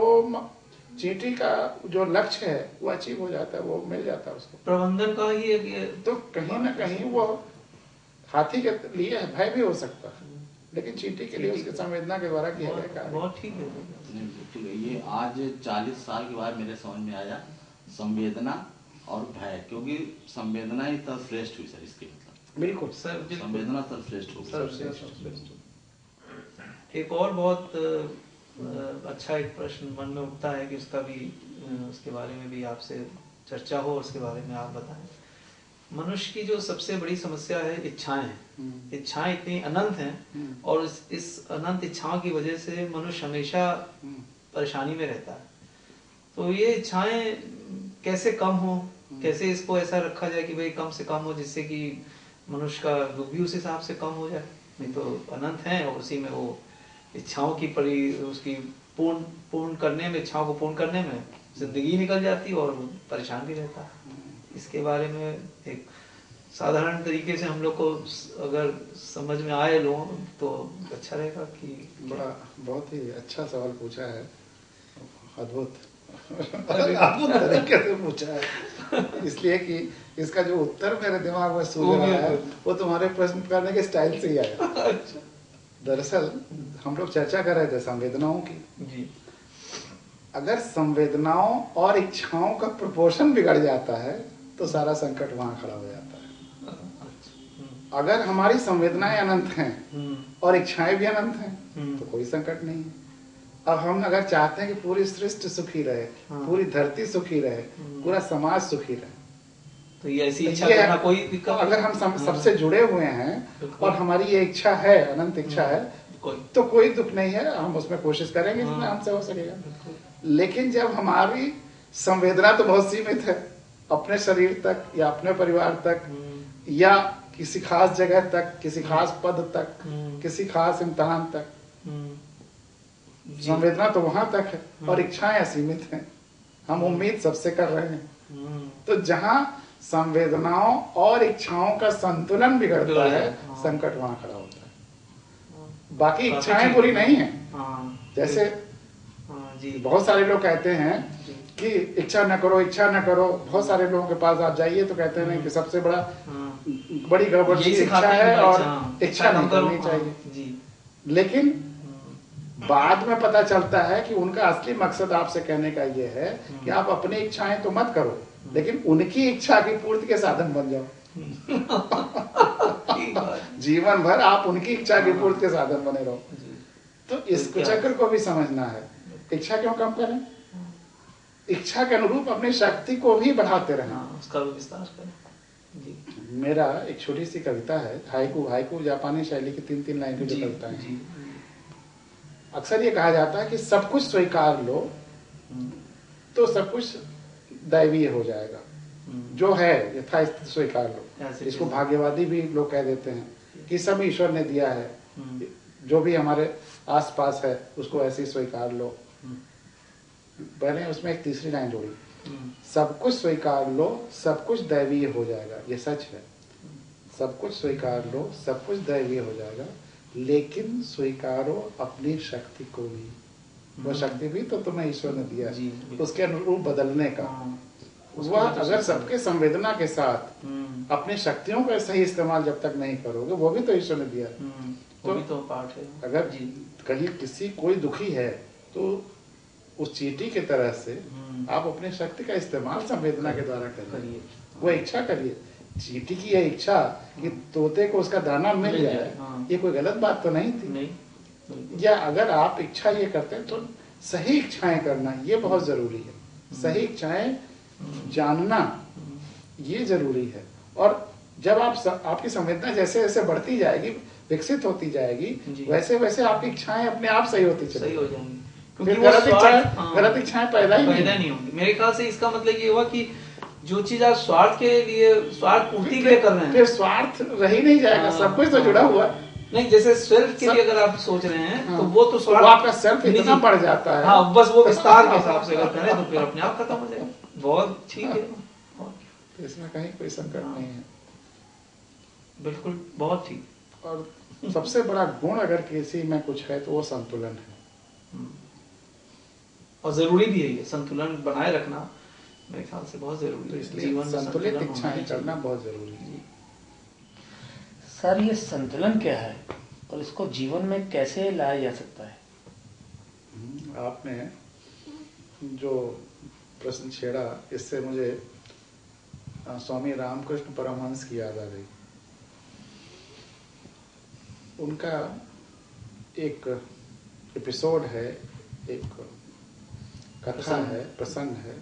चींटी का जो लक्ष्य है वो अचीव हो जाता है, वो मिल जाता है उसको। प्रबंधन का ही एक ये तो कहीं ना कहीं वो हाथी के लिए भय भी हो सकता है, लेकिन चींटी के लिए उसकी संवेदना के द्वारा किया गया कार्य। बहुत ठीक है। नहीं, बिल्कुल ये आज 40 साल के बाद मेरे समझ में आया संवेदना और भय, क्योंकि संवेदना ही सर्वश्रेष्ठ हुई सर इसके मतलब। बिल्कुल सर, संवेदना सर्वश्रेष्ठ हो सर्वश्रेष्ठ। एक और बहुत अच्छा एक प्रश्न मन में उठता है कि उसका भी उसके बारे में भी आपसे चर्चा हो, उसके बारे में आप बताएं। मनुष्य की जो सबसे बड़ी समस्या है इच्छाएं हैं। इच्छाएं इतनी अनंत हैं और इस अनंत इच्छाओं की वजह से मनुष्य हमेशा परेशानी में रहता है। तो ये इच्छाएं कैसे कम हो, कैसे इसको ऐसा रखा जाए कि भाई कम से कम हो, जिससे कि मनुष्य का दुख भी उस हिसाब से कम हो जाए। नहीं तो अनंत है और उसी में वो इच्छाओं की उसकी पूर्ण करने में, इच्छाओं को पूर्ण करने में जिंदगी निकल जाती है और परेशान भी रहता है। इसके बारे में एक साधारण तरीके से हम लोग को अगर समझ में आए लोग तो अच्छा रहेगा कि बहुत ही अच्छा सवाल पूछा है, अद्भुत अद्भुत तरीके से पूछा है, इसलिए कि इसका जो उत्तर मेरे दिमाग में सूझ रहा है वो तुम्हारे प्रश्न करने के स्टाइल से ही आया। दरअसल हम लोग चर्चा कर रहे थे संवेदनाओं की जी। अगर संवेदनाओं और इच्छाओं का प्रोपोर्शन बिगड़ जाता है तो सारा संकट वहां खड़ा हो जाता है। अगर हमारी संवेदनाएं अनंत हैं और इच्छाएं भी अनंत हैं तो कोई संकट नहीं है। अब हम अगर चाहते हैं कि पूरी सृष्टि सुखी रहे, पूरी धरती सुखी रहे, पूरा समाज सुखी रहे, तो ये ऐसी इच्छा करना कोई दिक्कत नहीं। अगर हम सबसे जुड़े हुए हैं और हमारी ये इच्छा है, अनंत इच्छा है, तो कोई दुख नहीं है, हम उसमें कोशिश करेंगे जितना हमसे हो सकेगा। लेकिन जब हमारी संवेदना तो बहुत सीमित है, अपने शरीर तक या अपने परिवार तक या किसी खास जगह तक, किसी खास पद तक, किसी खास इम्तिहान तक, संवेदना तो वहां तक है और इच्छाएं असीमित हैं, हम उम्मीद सबसे कर रहे हैं। तो जहां संवेदनाओं और इच्छाओं का संतुलन बिगड़ता है संकट वहां खड़ा होता है। बाकी इच्छाएं बुरी नहीं है, जैसे बहुत सारे लोग कहते हैं कि इच्छा न करो, इच्छा न करो। बहुत सारे लोगों के पास आप जाइए तो कहते हैं कि सबसे बड़ी गड़बड़ इच्छा है और इच्छा नहीं करनी चाहिए। लेकिन बाद में पता चलता है कि उनका असली मकसद आपसे कहने का ये है कि आप अपनी इच्छाएं तो मत करो, लेकिन उनकी इच्छा की पूर्ति के साधन बन जाओ। जीवन भर आप उनकी इच्छा की पूर्ति के साधन बने रहो। तो इस चक्र को भी समझना है। इच्छा क्यों कम करें? इच्छा के अनुरूप अपनी शक्ति को भी बढ़ाते रहें, उसका विस्तार करें। मेरा एक छोटी सी कविता है, हाइकू जापानी शैली की 3-3 लाइन की जो कविता है। अक्सर ये कहा जाता है कि सब कुछ स्वीकार लो तो सब कुछ दैवीय हो जाएगा, जो है यथास्थिति स्वीकार लो। इसको भाग्यवादी भी लोग कह देते हैं कि सब ईश्वर ने दिया है, जो भी हमारे आसपास है उसको ऐसे ही स्वीकार लो। मैंने उसमें एक तीसरी लाइन जोड़ी, सब कुछ स्वीकार लो सब कुछ दैवीय हो जाएगा। ये सच है, सब कुछ स्वीकार लो सब कुछ दैवीय हो जाएगा, लेकिन स्वीकारो अपनी शक्ति को भी। वो शक्ति भी तो तुम्हें ईश्वर ने दिया है, उसके अनुरूप बदलने का। वह अगर सबके संवेदना के साथ अपनी शक्तियों का सही इस्तेमाल जब तक नहीं करोगे, वो भी तो ईश्वर ने दिया। तो पार्ट है। अगर कहीं कोई दुखी है तो उस चींटी की तरह से आप अपनी शक्ति का इस्तेमाल संवेदना के द्वारा करिए, वो इच्छा करिए। चींटी की यह इच्छा कि तोते को उसका दाना मिल जाए, ये कोई गलत बात तो नहीं थी। या अगर आप इच्छा ये करते हैं तो सही इच्छाएं करना ये बहुत जरूरी है। सही इच्छाएं जानना ये जरूरी है। और जब आपकी संवेदना जैसे जैसे बढ़ती जाएगी, विकसित होती जाएगी, वैसे वैसे आपकी इच्छाएं अपने आप सही होती चली जाएंगी। फिर गलत इच्छाएं पैदा ही नहीं होंगी। मेरे ख्याल से इसका मतलब ये हुआ कि जो चीज आप स्वार्थ के लिए, स्वार्थ पूर्ति के लिए कर रहे हैं, फिर स्वार्थ रह ही नहीं जाएगा। सब कुछ तो जुड़ा हुआ नहीं। जैसे सेल्फ के लिए अगर आप सोच रहे हैं तो वो तो स्वार्थ, तो आपका सेल्फ इतना बढ़ जाता है। हाँ, बस वो विस्तार के हिसाब से अगर करें तो फिर अपने आप खत्म हो जाएगा। बहुत ठीक है, तो इसमें कहीं कोई संकट नहीं है। बिल्कुल, बहुत ठीक। और सबसे बड़ा गुण अगर किसी में कुछ है तो वो संतुलन है। और जरूरी भी है, ये संतुलन बनाए रखना मेरे ख्याल से बहुत जरूरी तो है। इसलिए जीवन में संतुलित संतुलन होना इच्छाएं ही करना चाहिए। बहुत जरूरी है। सर ये संतुलन क्या है और इसको जीवन में कैसे लाया जा सकता है? आपने जो प्रश्न छेड़ा इससे मुझे स्वामी रामकृष्ण परमहंस की याद आ गई। उनका एक एपिसोड है, एक कथा है, प्रसंग है,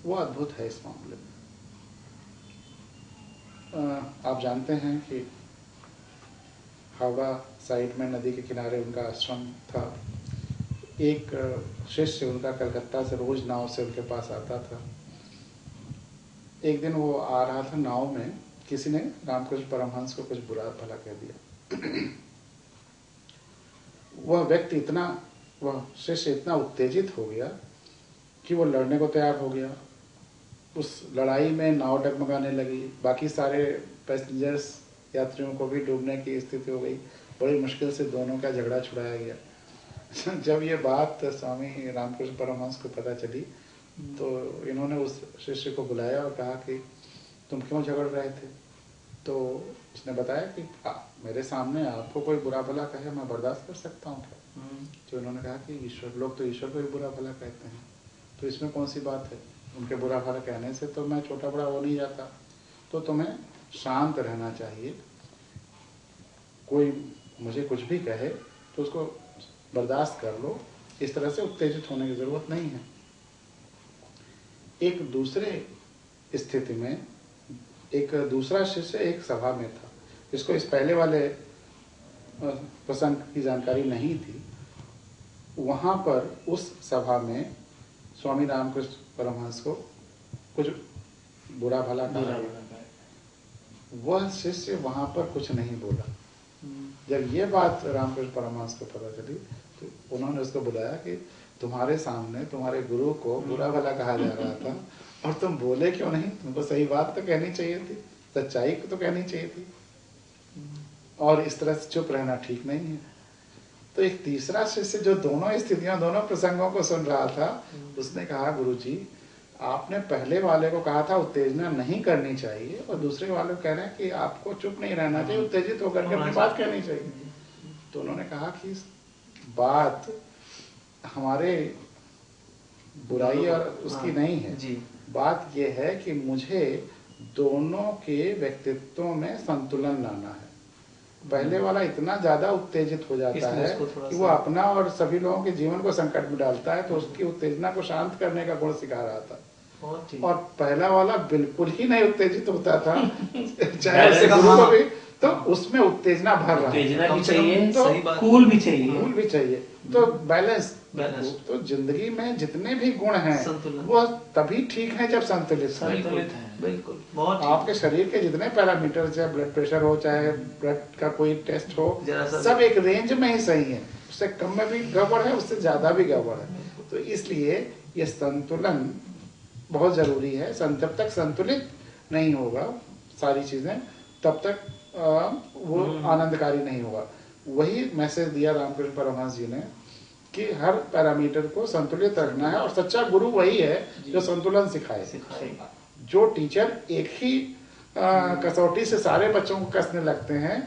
वो अद्भुत है इस मामले में। आप जानते हैं कि हावड़ा साइड में नदी के किनारे उनका आश्रम था। एक शिष्य उनका कलकत्ता से रोज नाव से उनके पास आता था। एक दिन वो आ रहा था नाव में, किसी ने रामकृष्ण परमहंस को कुछ बुरा भला कह दिया। वह शिष्य इतना उत्तेजित हो गया कि वो लड़ने को तैयार हो गया। उस लड़ाई में नाव डगमगाने लगी, बाकी सारे पैसेंजर्स यात्रियों को भी डूबने की स्थिति हो गई। बड़ी मुश्किल से दोनों का झगड़ा छुड़ाया गया। जब ये बात स्वामी रामकृष्ण परमहंस को पता चली तो इन्होंने उस शिष्य को बुलाया और कहा कि तुम क्यों झगड़ रहे थे? तो उसने बताया कि मेरे सामने आपको कोई बुरा भला कहे मैं बर्दाश्त कर सकता हूँ क्या? तो इन्होंने कहा कि ईश्वर, लोग तो ईश्वर को भी बुरा भला कहते हैं, तो इसमें कौन सी बात है? उनके बुरा भला कहने से तो मैं छोटा बड़ा हो नहीं जाता। तो तुम्हें शांत रहना चाहिए। कोई मुझे कुछ भी कहे तो उसको बर्दाश्त कर लो, इस तरह से उत्तेजित होने की जरूरत नहीं है। एक दूसरे स्थिति में एक दूसरा शिष्य एक सभा में था, जिसको इस पहले वाले प्रसंग की जानकारी नहीं थी। वहां पर उस सभा में स्वामी रामकृष्ण परमहंस को कुछ बुरा भला कहा। वह शिष्य वहां पर कुछ नहीं बोला। जब ये बात रामकृष्ण परमहंस को पता चली तो उन्होंने उसको बुलाया कि तुम्हारे सामने तुम्हारे गुरु को बुरा भला कहा जा रहा था और तुम बोले क्यों नहीं? तुमको सही बात तो कहनी चाहिए थी, सच्चाई को तो कहनी चाहिए थी, और इस तरह से चुप रहना ठीक नहीं है। तो एक तीसरा शिष्य जो दोनों स्थितियों, दोनों प्रसंगों को सुन रहा था, उसने कहा गुरुजी, आपने पहले वाले को कहा था उत्तेजना नहीं करनी चाहिए और दूसरे वाले को कह रहे हैं कि आपको चुप नहीं रहना चाहिए, उत्तेजित होकर के अपनी बात कहनी चाहिए। तो उन्होंने कहा कि बात हमारे बुराई और उसकी नहीं है, बात यह है कि मुझे दोनों के व्यक्तित्वों में संतुलन लाना है। पहले वाला इतना ज्यादा उत्तेजित हो जाता है कि वो अपना और सभी लोगों के जीवन को संकट में डालता है, तो उसकी उत्तेजना को शांत करने का गुण सिखा रहा था। और पहला वाला बिल्कुल ही नहीं उत्तेजित होता था, चाहे उससे गुरु को भी, तो उसमें उत्तेजना भर रहा है। भी चाहिए, तो कूल भी चाहिए, कूल भी चाहिए। तो बैलेंस। तो जिंदगी में जितने भी गुण हैं वो तभी ठीक है जब संतुलित है। बिल्कुल। आपके शरीर के जितने पैरामीटर, चाहे ब्लड प्रेशर हो, चाहे ब्लड का कोई टेस्ट हो, सब एक रेंज में ही सही है। उससे कम में भी गड़बड़ है, उससे ज्यादा भी गड़बड़ है। तो इसलिए ये संतुलन बहुत जरूरी है। जब तक संतुलित नहीं होगा सारी चीजें, तब तक वो आनंदकारी नहीं होगा। वही मैसेज दिया रामकृष्ण परमहंस जी ने कि हर पैरामीटर को संतुलित रखना है, और सच्चा गुरु वही है जो संतुलन सिखाए। जो टीचर एक ही कसौटी से सारे बच्चों को कसने लगते हैं,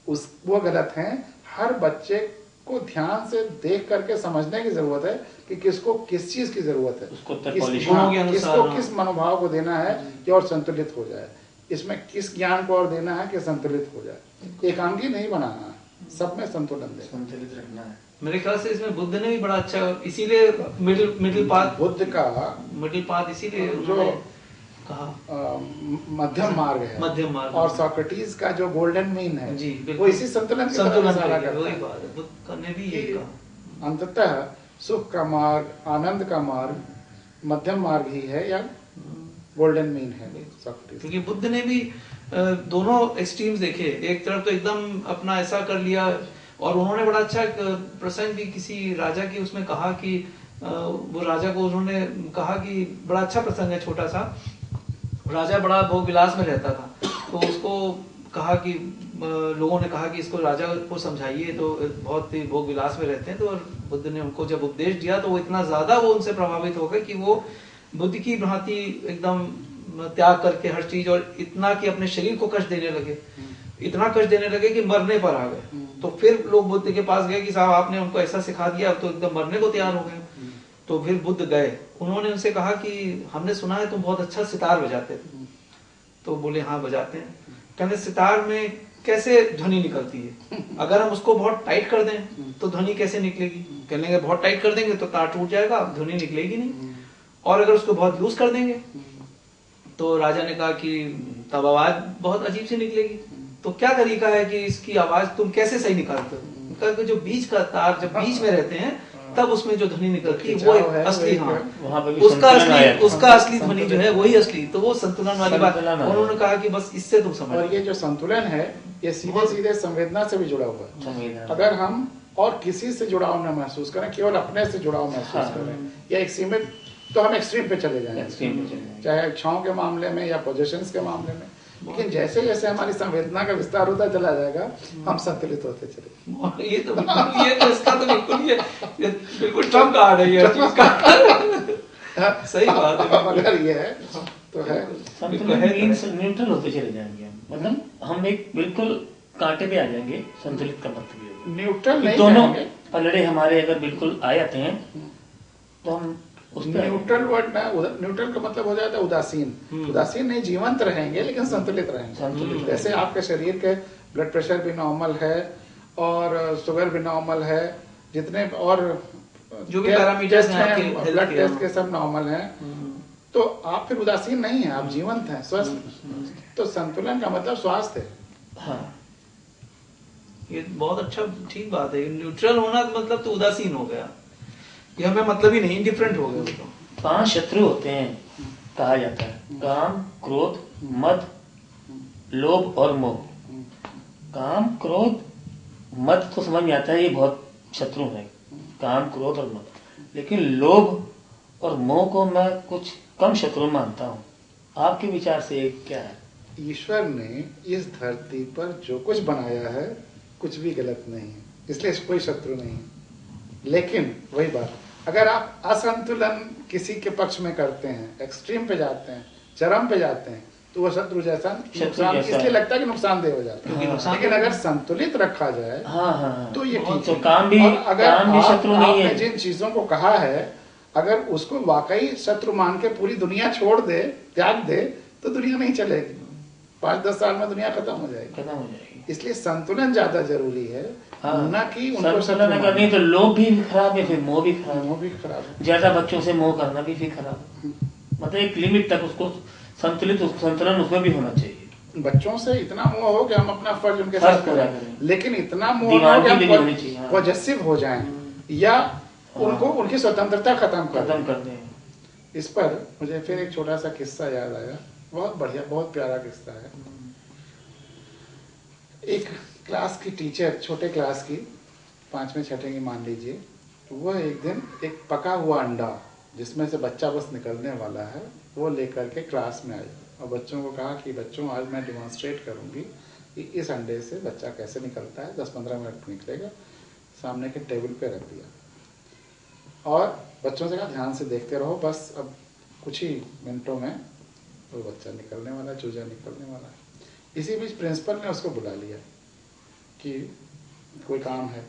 वो गलत हैं। हर बच्चे को ध्यान से देख करके समझने की जरूरत है कि किसको किस चीज की जरूरत है, किसको किस मनोभाव को देना है कि और संतुलित हो जाए, इसमें किस ज्ञान को और देना है कि संतुलित हो जाए। एकांगी नहीं बनाना है, सब में संतुलन दे, संतुलित रखना है। मेरे ख्याल से इसमें बुद्ध ने भी बड़ा अच्छा, इसीलिए मिडिल पाथ, बुद्ध का मिडिल पाथ इसीलिए जो कहा मध्यम मार्ग है, मध्यम मार्ग, और सोक्रेटिस का जो गोल्डन मीन है जी, वो इसी संतुलन की तरफ इशारा करता है। बात है, बुद्ध ने भी यही कहा। अंततः सुख का मार्ग, आनंद का मार्ग मध्यम मार्ग ही है या गोल्डन मीन है सोक्रेटिस। क्योंकि बुद्ध ने भी दोनों एक्सट्रीम्स देखे। एक तरफ तो एकदम अपना ऐसा कर लिया, और उन्होंने बड़ा अच्छा प्रसंग भी किसी राजा की उसमें कहा कि वो राजा को उन्होंने कहा कि बड़ा अच्छा प्रसंग है, छोटा सा। राजा बड़ा भोग विलास में रहता था, तो उसको कहा कि लोगों ने कहा कि इसको राजा को समझाइए, तो बहुत ही भोग विलास में रहते हैं। तो बुद्ध ने उनको जब उपदेश दिया तो वो इतना ज्यादा वो उनसे प्रभावित हो गए कि वो बुद्ध की भांति एकदम त्याग करके हर चीज, और इतना कि अपने शरीर को कष्ट देने लगे, इतना कष्ट देने लगे कि मरने पर आ गए। तो फिर लोग बुद्ध के पास गए कि साहब आपने उनको ऐसा सिखा दिया, अब तो एकदम मरने को तैयार हो गए। तो फिर बुद्ध गए, उन्होंने उनसे कहा कि हमने सुना है तुम बहुत अच्छा सितार बजाते थे। तो बोले हाँ बजाते हैं। कहने सितार में कैसे ध्वनि निकलती है, अगर हम उसको बहुत टाइट कर दें तो ध्वनि कैसे निकलेगी? कहने लगे बहुत टाइट कर देंगे तो तार टूट जाएगा, ध्वनि निकलेगी नहीं, और अगर उसको बहुत लूज कर देंगे तो राजा ने कहा कि तब आवाज बहुत अजीब सी निकलेगी। तो क्या तरीका है कि इसकी आवाज तुम कैसे सही निकालते हो? कहा जो बीच का तार जब बीच में रहते हैं तब उसमें जो ध्वनि निकलती है वो असली, हाँ उसका असली ध्वनि जो है वही असली। तो वो संतुलन वाली बात उन्होंने कहा कि बस इससे तुम समझ। और ये जो संतुलन है ये सीधे सीधे संवेदना से भी जुड़ा हुआ है। अगर हम और किसी से जुड़ाव न महसूस करें, केवल अपने से जुड़ाव महसूस करें, या एक सीमित, तो हम एक्सट्रीम पे चले जाएंगे, चाहे इच्छाओं के मामले में या पोजीशंस के मामले में। लेकिन जैसे जैसे हमारी संवेदना का विस्तार होता चला जाएगा हम संतुलित होते चले। ये तो इसका तो बिल्कुल ट्रम्प कार्ड है ये चीज का। सही बात है। अगर ये है तो है न्यूट्रल होते चले जाएंगे, मतलब हम एक बिल्कुल कांटे पे आ जाएंगे। संतुलित का मतलब न्यूट्रल नहीं, दोनों पलड़े हमारे अगर बिल्कुल आ जाते हैं तो हम न्यूट्रल वर्ड में, न्यूट्रल का मतलब हो जाता है उदासीन। उदासीन नहीं, जीवंत रहेंगे लेकिन संतुलित रहेंगे। जैसे आपके शरीर के ब्लड प्रेशर भी नॉर्मल है और शुगर भी नॉर्मल है, जितने और जो भी पैरामीटर्स हैं ब्लड टेस्ट के सब नॉर्मल हैं, तो आप फिर उदासीन नहीं है, आप जीवंत हैं, स्वस्थ। तो संतुलन का मतलब स्वास्थ्य है। हाँ, ये बहुत अच्छा ठीक बात है। न्यूट्रल होना मतलब तो उदासीन हो गया, ये हमें मतलब ही नहीं, इंडिफरेंट हो गया। तो 5 शत्रु होते हैं कहा जाता है, काम, क्रोध, मद, लोभ और मोह। काम, क्रोध, मद तो समझ में आता है ये बहुत शत्रु हैं, काम, क्रोध और मद। लेकिन लोभ और मोह को मैं कुछ कम शत्रु मानता हूँ। आपके विचार से क्या है? ईश्वर ने इस धरती पर जो कुछ बनाया है कुछ भी गलत नहीं है, इसलिए कोई शत्रु नहीं है। लेकिन वही बात, अगर आप असंतुलन किसी के पक्ष में करते हैं, एक्सट्रीम पे जाते हैं, चरम पे जाते हैं, तो वो शत्रु जैसा नुकसान, इसलिए लगता है कि नुकसानदेह हो जाता है। लेकिन अगर संतुलित रखा जाए तो ये ठीक तो है। काम भी, और अगर काम भी शत्रु नहीं है। जिन चीजों को कहा है, अगर उसको वाकई शत्रु मान के पूरी दुनिया छोड़ दे, त्याग दे, तो दुनिया नहीं चलेगी। 5-10 साल में दुनिया खत्म हो जाएगी। इसलिए संतुलन ज्यादा जरूरी है, ना कि उनको संतुलन करनी। तो लोभ भी खराब है, फिर मोह भी खराब, मोह भी खराब है। ज्यादा बच्चों से मोह करना भी फिर खराब है। मतलब एक लिमिट तक उसको संतुलन उसमें भी होना चाहिए। बच्चों से इतना मोह हो कि हम अपना फर्ज उनके साथ करें, लेकिन इतना मोह हो कि हम पॉजेसिव हो जाएं या उनको उनकी स्वतंत्रता खत्म कर दें। इस पर मुझे फिर एक छोटा सा किस्सा याद आया, बहुत बढ़िया, बहुत प्यारा किस्सा है। एक क्लास की टीचर, छोटे क्लास की, 5वें 6ठे की मान लीजिए, वह एक दिन एक पका हुआ अंडा जिसमें से बच्चा बस निकलने वाला है वो लेकर के क्लास में आई और बच्चों को कहा कि बच्चों आज मैं डिमॉन्स्ट्रेट करूंगी कि इस अंडे से बच्चा कैसे निकलता है, 10-15 मिनट निकलेगा। सामने के टेबल पे रख दिया और बच्चों से कहा ध्यान से देखते रहो, बस अब कुछ ही मिनटों में वो बच्चा निकलने वाला, चूजा निकलने वाला है। इसी बीच प्रिंसिपल ने उसको बुला लिया कि कोई काम है।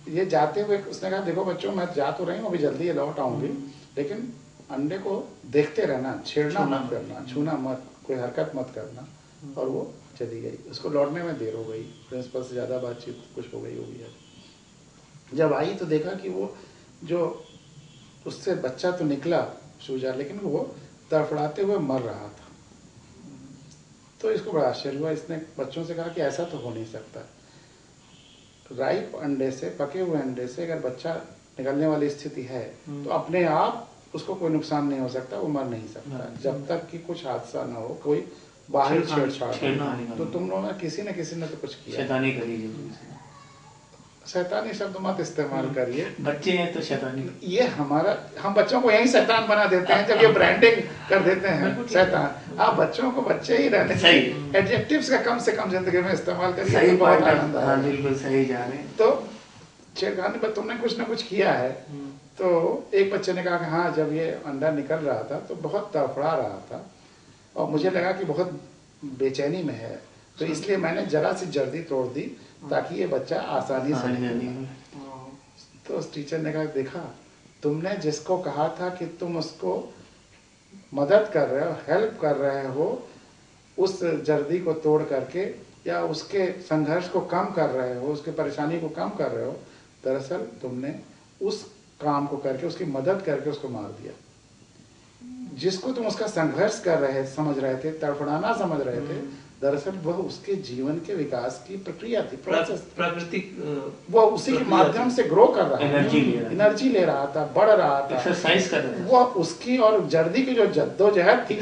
ये जाते हुए उसने कहा देखो बच्चों, मैं जा तो रही हूँ, अभी जल्दी लौट आऊंगी, लेकिन अंडे को देखते रहना, छेड़ना मत करना, छूना मत, कोई हरकत मत करना। और वो चली गई। उसको लौटने में देर हो गई, प्रिंसिपल से ज्यादा बातचीत कुछ हो गई होगी। जब आई तो देखा कि वो जो उससे बच्चा तो निकला चूजा, लेकिन वो तड़फड़ाते हुए मर रहा था। तो इसको बड़ा आश्चर्य हुआ। इसने बच्चों से कहा कि ऐसा तो हो नहीं सकता, राइप अंडे से, पके हुए अंडे से अगर बच्चा निकलने वाली स्थिति है तो अपने आप उसको कोई नुकसान नहीं हो सकता, वो मर नहीं सकता जब तक कि कुछ हादसा ना हो, कोई बाहरी छेड़छाड़। तो तुम लोगों ने किसी न किसी ने तो कुछ किया। शैतानी करी। शैतानी शब्द मत इस्तेमाल करिए, बच्चे हैं तो शैतानी। ये हमारा, हम बच्चों को यही शैतान बना देते हैं जब ये ब्रांडिंग कर देते हैं शैतान। आप बच्चों को बच्चे ही रहने सही। एडजेक्टिव्स का कम से कम जिंदगी में इस्तेमाल करिए, सही तो बहुत बात आनंद है। आएगा। हाँ बिल्कुल सही जा रहे हैं। तो छेड़खानी पर तुमने कुछ ना कुछ किया है। तो एक बच्चे ने कहा कि हाँ, जब ये अंडा निकल रहा था तो बहुत तड़फड़ा रहा था और मुझे लगा कि बहुत बेचैनी में है, तो इसलिए मैंने जरा सी जर्दी तोड़ दी ताकि ये बच्चा आसानी से निकले। तो उस टीचर ने कहा, देखा तुमने जिसको कहा था कि तुम उसको मदद कर रहे हो, हेल्प कर रहे हो, उस जर्दी को तोड़ करके या उसके संघर्ष को कम कर रहे हो, उसकी परेशानी को कम कर रहे हो, दरअसल तुमने उस काम को करके, उसकी मदद करके उसको मार दिया। जिसको तुम उसका संघर्ष कर रहे समझ रहे थे, तड़फड़ाना समझ रहे थे, दरअसल वह उसके जीवन के विकास की प्रक्रिया थी, प्रोसेस। प्राकृतिक वो उसी के माध्यम से ग्रो कर रहा था, एनर्जी ले रहा था, बढ़ रहा था, एक्सरसाइज कर रहा था। वो उसकी और जर्दी की जो जद्दोजहद थी,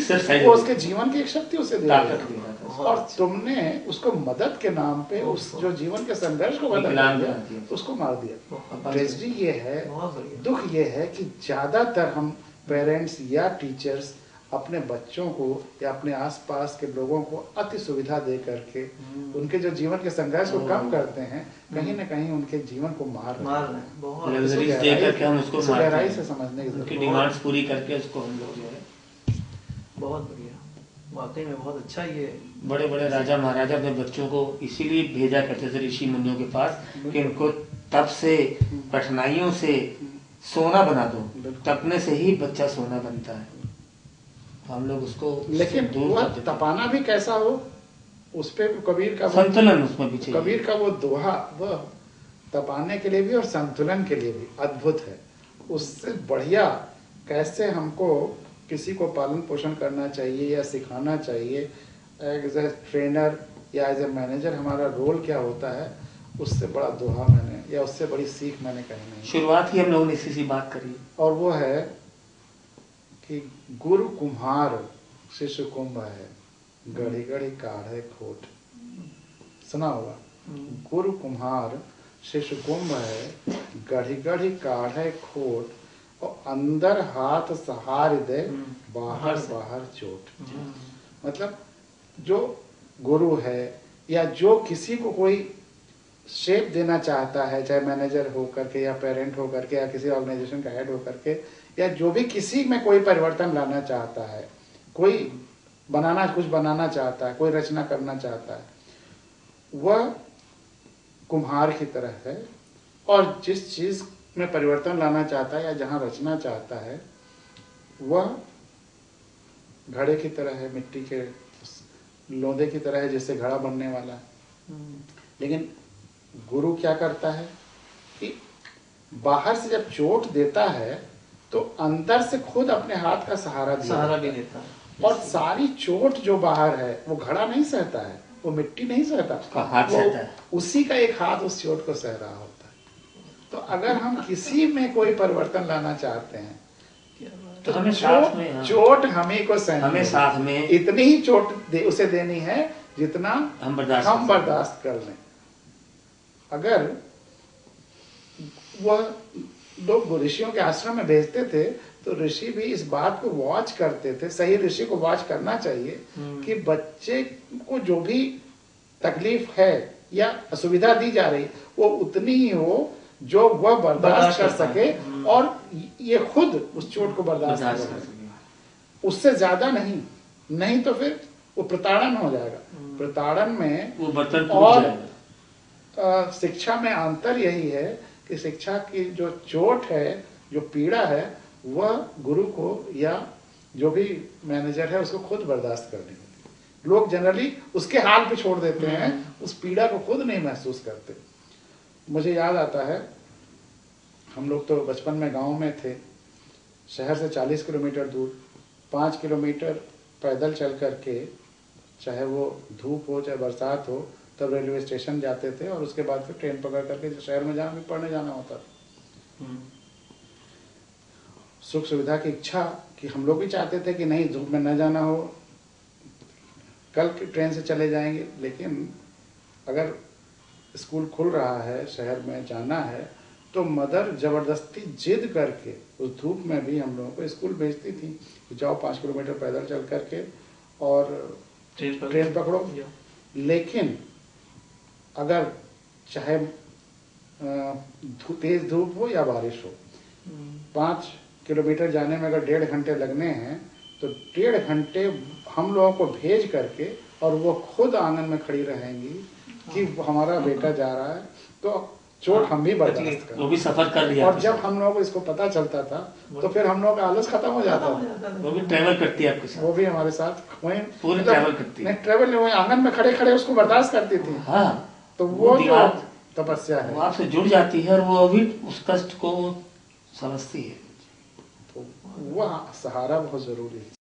वो उसके जीवन की एक शक्ति उसे दे रही थी। और तुमने उसको मदद के नाम पे उस जो जीवन के संघर्ष को बदल दिया, उसको मार दिया। ट्रेजेडी ये है, दुख ये है कि ज्यादातर हम पेरेंट्स या टीचर्स अपने बच्चों को या अपने आसपास के लोगों को अति सुविधा दे करके उनके जो जीवन के संघर्ष को कम करते हैं, कहीं ना कहीं उनके जीवन को मार रहे हैं। गहराई से समझने की जरूरत है। डिमांड्स पूरी करके उसको हम लोग जो है बहुत बढ़िया, वाकई में बहुत अच्छा। ये बड़े बड़े राजा महाराजा अपने बच्चों को इसीलिए भेजा करते थे ऋषि मुनियों के पास कि उनको तप से, कठिनाइयों से सोना बना दो, तपने से ही बच्चा सोना बनता है। हम लोग उसको लेकिन वह तपाना भी कैसा हो, उस पे कबीर का संतुलन उसमें भी चाहिए। कबीर का वो दोहा, वह तपाने के लिए भी और संतुलन के लिए भी अद्भुत है। उससे बढ़िया कैसे हमको किसी को पालन पोषण करना चाहिए या सिखाना चाहिए, एज ए ट्रेनर या एज ए मैनेजर हमारा रोल क्या होता है, उससे बड़ा दोहा मैंने या उससे बड़ी सीख मैंने कहीं नहीं। शुरुआत ही हम लोगों ने इसी से बात करी, और वो है कि गुरु कुम्हार शिष्य कुंभ है, गढ़ी गढ़ी काढ़े खोट। सुना होगा, गुरु कुम्हार शिष्य कुंभ है, गढ़ी गढ़ी काढ़े खोट, और अंदर हाथ सहार दे, बाहर बाहर चोट। मतलब जो गुरु है या जो किसी को कोई शेप देना चाहता है, चाहे मैनेजर हो करके या पेरेंट हो करके या किसी ऑर्गेनाइजेशन का हेड हो करके, या जो भी किसी में कोई परिवर्तन लाना चाहता है, कोई कुछ बनाना चाहता है, कोई रचना करना चाहता है, वह कुम्हार की तरह है। और जिस चीज में परिवर्तन लाना चाहता है या जहां रचना चाहता है, वह घड़े की तरह है, मिट्टी के लोंदे की तरह है जिससे घड़ा बनने वाला है। लेकिन गुरु क्या करता है कि बाहर से जब चोट देता है तो अंदर से खुद अपने हाथ का सहारा भी देता है। और सारी चोट जो बाहर है वो घड़ा नहीं सहता है, वो मिट्टी नहीं सहता, हाथ सहता है। उसी का एक हाथ उस चोट को सह रहा होता है। तो अगर हम किसी में कोई परिवर्तन लाना चाहते हैं तो हमें साथ में, चोट हमें को सहनी, हमें साथ में इतनी ही चोट उसे देनी है जितना हम बर्दाश्त कर लें। अगर वह लोग ऋषियों के आश्रम में भेजते थे तो ऋषि भी इस बात को वॉच करते थे, सही ऋषि को वॉच करना चाहिए कि बच्चे को जो भी तकलीफ है या असुविधा दी जा रही वो उतनी ही हो जो वह बर्दाश्त कर सके, और ये खुद उस चोट को बर्दाश्त कर सके, उससे ज्यादा नहीं तो फिर वो प्रताड़न हो जाएगा। प्रताड़न में वो बर्तन और शिक्षा में अंतर यही है कि शिक्षा की जो चोट है, जो पीड़ा है, वह गुरु को या जो भी मैनेजर है उसको खुद बर्दाश्त करनी होती है। लोग जनरली उसके हाल पे छोड़ देते हैं, उस पीड़ा को खुद नहीं महसूस करते। मुझे याद आता है, हम लोग तो बचपन में गांव में थे, शहर से 40 किलोमीटर दूर 5 किलोमीटर पैदल चल करके, चाहे वो धूप हो चाहे बरसात हो, तब रेलवे स्टेशन जाते थे और उसके बाद फिर ट्रेन पकड़ करके शहर में जहाँ भी पढ़ने जाना होता था। सुख सुविधा की इच्छा कि हम लोग भी चाहते थे कि नहीं धूप में न जाना हो, कल की ट्रेन से चले जाएंगे। लेकिन अगर स्कूल खुल रहा है, शहर में जाना है, तो मदर जबरदस्ती जिद करके उस धूप में भी हम लोगों को स्कूल भेजती थी कि जाओ 5 किलोमीटर पैदल चल करके और ट्रेन पकड़ो। या। लेकिन अगर चाहे तेज धूप हो या बारिश हो, 5 किलोमीटर जाने में अगर 1.5 घंटे लगने हैं तो 1.5 घंटे हम लोगों को भेज करके और वो खुद आंगन में खड़ी रहेंगी कि हमारा बेटा जा रहा है, तो चोट हम भी बर्दाश्त वो कर। भी सफर कर लिया। और जब हम लोगों को इसको पता चलता था तो फिर हम लोगों का आलस खत्म हो जाता था। वो भी ट्रेवल करती है आपके साथ। वो भी हमारे साथ वहीं पूरी ट्रैवल करती है। नहीं, ट्रेवल नहीं, वहीं आंगन में खड़े खड़े उसको बर्दाश्त करती थी। हाँ, तो वो जो दीवार तपस्या वो है, आपसे जुड़ जाती है और वो अभी उस कष्ट को समझती है। तो वो सहारा बहुत जरूरी है।